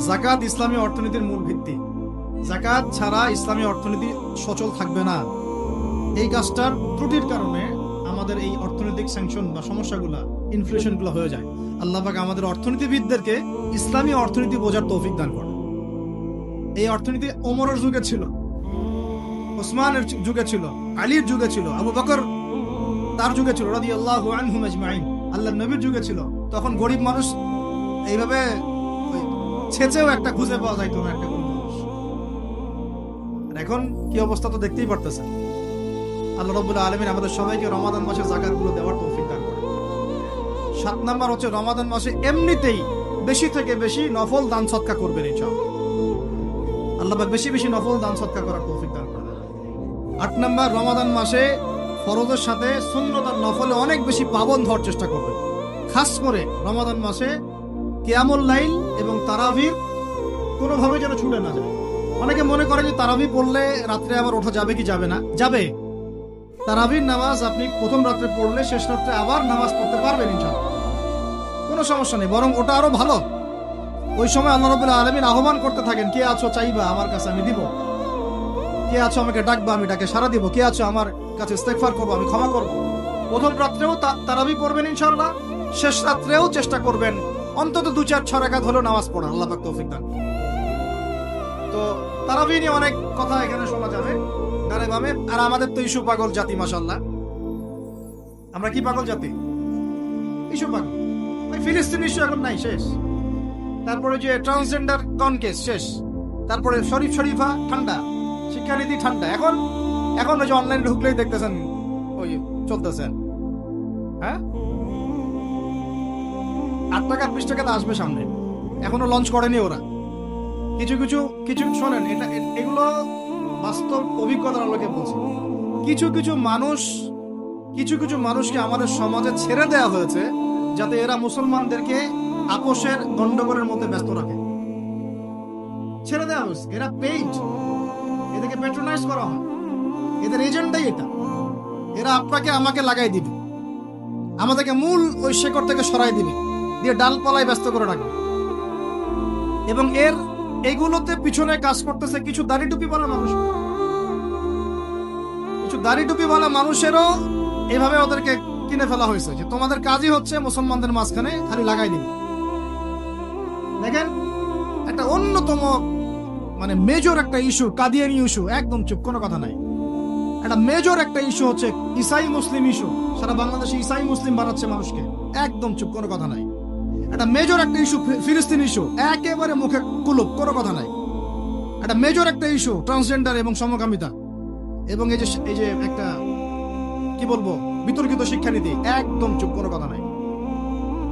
যাকাত ইসলামী অর্থনীতির মূল ভিত্তি। যাকাত ছাড়া ইসলামী অর্থনীতি সচল থাকবে না। এই কাজটার ত্রুটির কারণে আমাদের এই অর্থনৈতিক স্যাংশন বা সমস্যাগুলা, ইনফ্লেশনগুলো হয়ে যায়। আল্লাহ পাক আমাদের অর্থনীতিবিদদেরকে ইসলামী অর্থনীতি বোঝার তৌফিক দান করে। এই অর্থনীতি ওমরের যুগে ছিল, ওসমানের যুগে ছিল, আলীর যুগে ছিল, আবু বকর তার যুগে ছিল, রাদিয়াল্লাহু আনহুম আজমাইন, আল্লাহর নবীর যুগে ছিল। তখন গরিব মানুষ এইভাবে ছেচেও একটা খুঁজে পাওয়া যাইতো না, একটা গরিব মানুষ। এখন কি অবস্থা তো দেখতেই পারতেছেন। আল্লাহ রাব্বুল আলামিন আমাদের সবাইকে রমাদান মাসে যাকাতগুলো দেওয়ার তৌফিক দান করে। 7 নাম্বার হচ্ছে রমাদান মাসে এমনিতেই বেশি থেকে বেশি নফল দান সদকা করবেন ইনশাআল্লাহ। আল্লাহ পাক বেশি বেশি নফল দান সদকা করার তৌফিক দান করেন। 8 নাম্বার, রমাদান মাসে ফরজের সাথে সুন্নত আর নফলে অনেক বেশি পাবন্ধ হওয়ার চেষ্টা করবেন। খাস করে রমাদান মাসে কিয়ামুল লাইল এবং তারাবির কোনোভাবে যেন ছুটে না যায়। অনেকে মনে করে যে তারাবি পড়লে রাত্রে আবার ওঠা যাবে কি যাবে না? যাবে। তারাবির নামাজ আপনি প্রথম রাত্রে পড়লে শেষ রাত্রে আবার নামাজ পড়তে পারবেন ইনশাআল্লাহ, কোনো সমস্যা নেই। বরং ওটা আরো ভালো। ওই সময় আল্লাহ রাব্বুল আলামিন আহ্বান করতে থাকেন, কে আছো চাইবা আমার কাছে আমি দিব, কে আছো আমাকে ডাকবা আমি ডাকে সাড়া দিব, কে আছো আমার কাছে ইস্তেগফার করবো আমি ক্ষমা করবো। প্রথম রাত্রেও তারাবি পড়বেন ইনশাআল্লাহ, শেষ রাত্রেও চেষ্টা করবেন অন্তত 2-4-6 রাকাত হলো নামাজ পড়া। আল্লাহ পাক তৌফিক দান। তো তারাবি নিয়ে অনেক কথা এখানে শোনা যাবে ডানে বামে। আর আমাদের তো ইস্যু পাগল জাতি, মাশাআল্লাহ। আমরা কি পাগল জাতি? ইস্যু পাগল। ওই ফিলিস্তিন ইস্যু এখন নাই, শেষ। তারপরে যে ট্রান্সজেন্ডার কনকেস শেষ। তারপরে শরীফ শরীফা ঠান্ডা, শিক্ষানীতি ঠান্ডা। এখন ওই যে অনলাইনে ঢুকলেই দেখতেছেন ওই চলতেছেন, হ্যাঁ, 8 টাকা 20 টাকাতে আসবে সামনে। এখনো লঞ্চ করেনি ওরা। কিছু শোনেন, এগুলো বাস্তব অভিজ্ঞতার আলোকে বলছি। কিছু কিছু মানুষকে আমাদের সমাজে ছেড়ে দেওয়া হয়েছে যাতে এরা মুসলমানদেরকে আপোষের গন্ডগোলের মধ্যে ব্যস্ত রাখে। ছেড়ে দেওয়া হয়েছে, এরা পেইড, এদেরকে প্যাট্রোনাইজ করা হয়, এদের এজেন্ডাই এটা। এরা আপনাকে আমাকে লাগাই দিবে, আমাদেরকে মূল ওই শেকড় থেকে সরাই দিবে, দিয়ে ডালপালায় ব্যস্ত করে রাখবে। এবং এগুলোতে পিছনে কাজ করতেছে কিছু দাড়ি টুপিওয়ালা মানুষ। কিছু দাড়ি টুপিওয়ালা মানুষেরও এভাবে ওদেরকে কিনে ফেলা হয়েছে যে তোমাদের কাজই হচ্ছে মুসলমানদের মাঝখানে খালি লাগাই দিবে। দেখেন, একটা অন্যতম মানে মেজর একটা ইস্যু কাদিয়ানি ইস্যু, একদম চুপ, কোনো কথা নাই। একটা মেজর একটা ইস্যু হচ্ছে ইসাই মুসলিম ইস্যু, সারা বাংলাদেশে ইসাই মুসলিম বানাচ্ছে মানুষকে, একদম চুপ, কোনো কথা নাই। একটা মেজর একটা ইস্যু ফিলিস্তিন ইস্যু, একেবারে মুখে কুলুপ, কোনো কথা নাই। একটা মেজর একটা ইস্যু ট্রান্সজেন্ডার এবং সমকামিতা, এবং এই যে একটা কি বলবো বিতর্কিত শিক্ষানীতি, একদম চুপ, কোনো কথা নাই,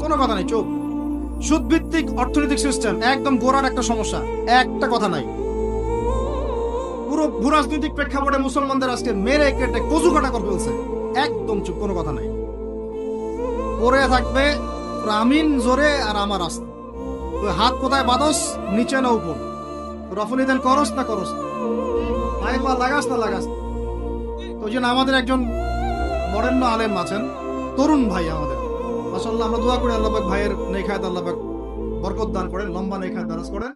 কোনো কথা নাই, চুপ। সুদভিত্তিক অর্থনৈতিক সিস্টেম, একদম গোড়ার একটা সমস্যা, একটা কথা নাই। পুরো ভূরাজনৈতিক প্রেক্ষাপটে মুসলমানদের আজকে মেরে কেটে কচু কাটা করে ফেলছে, একদম চুপ, কোনো কথা নাই। পরে থাকবে আমিন জোরে আর আমার আস্তে, তুই হাত কোথায় বাদস, নিচে না উপর, রফলি দেন করস না করস, পায়ে পা লাগাস না লাগাস। তো ওই জন্য আমাদের একজন বরেণ্য আলেম আছেন, তরুণ ভাই আমাদের, মাশাআল্লাহ, আমরা দোয়া করি আল্লাহ পাক ভাইয়ের নেক হায়াত আল্লাহ পাক বরকত দান করেন, লম্বা নেক হায়াত দারাজ করেন।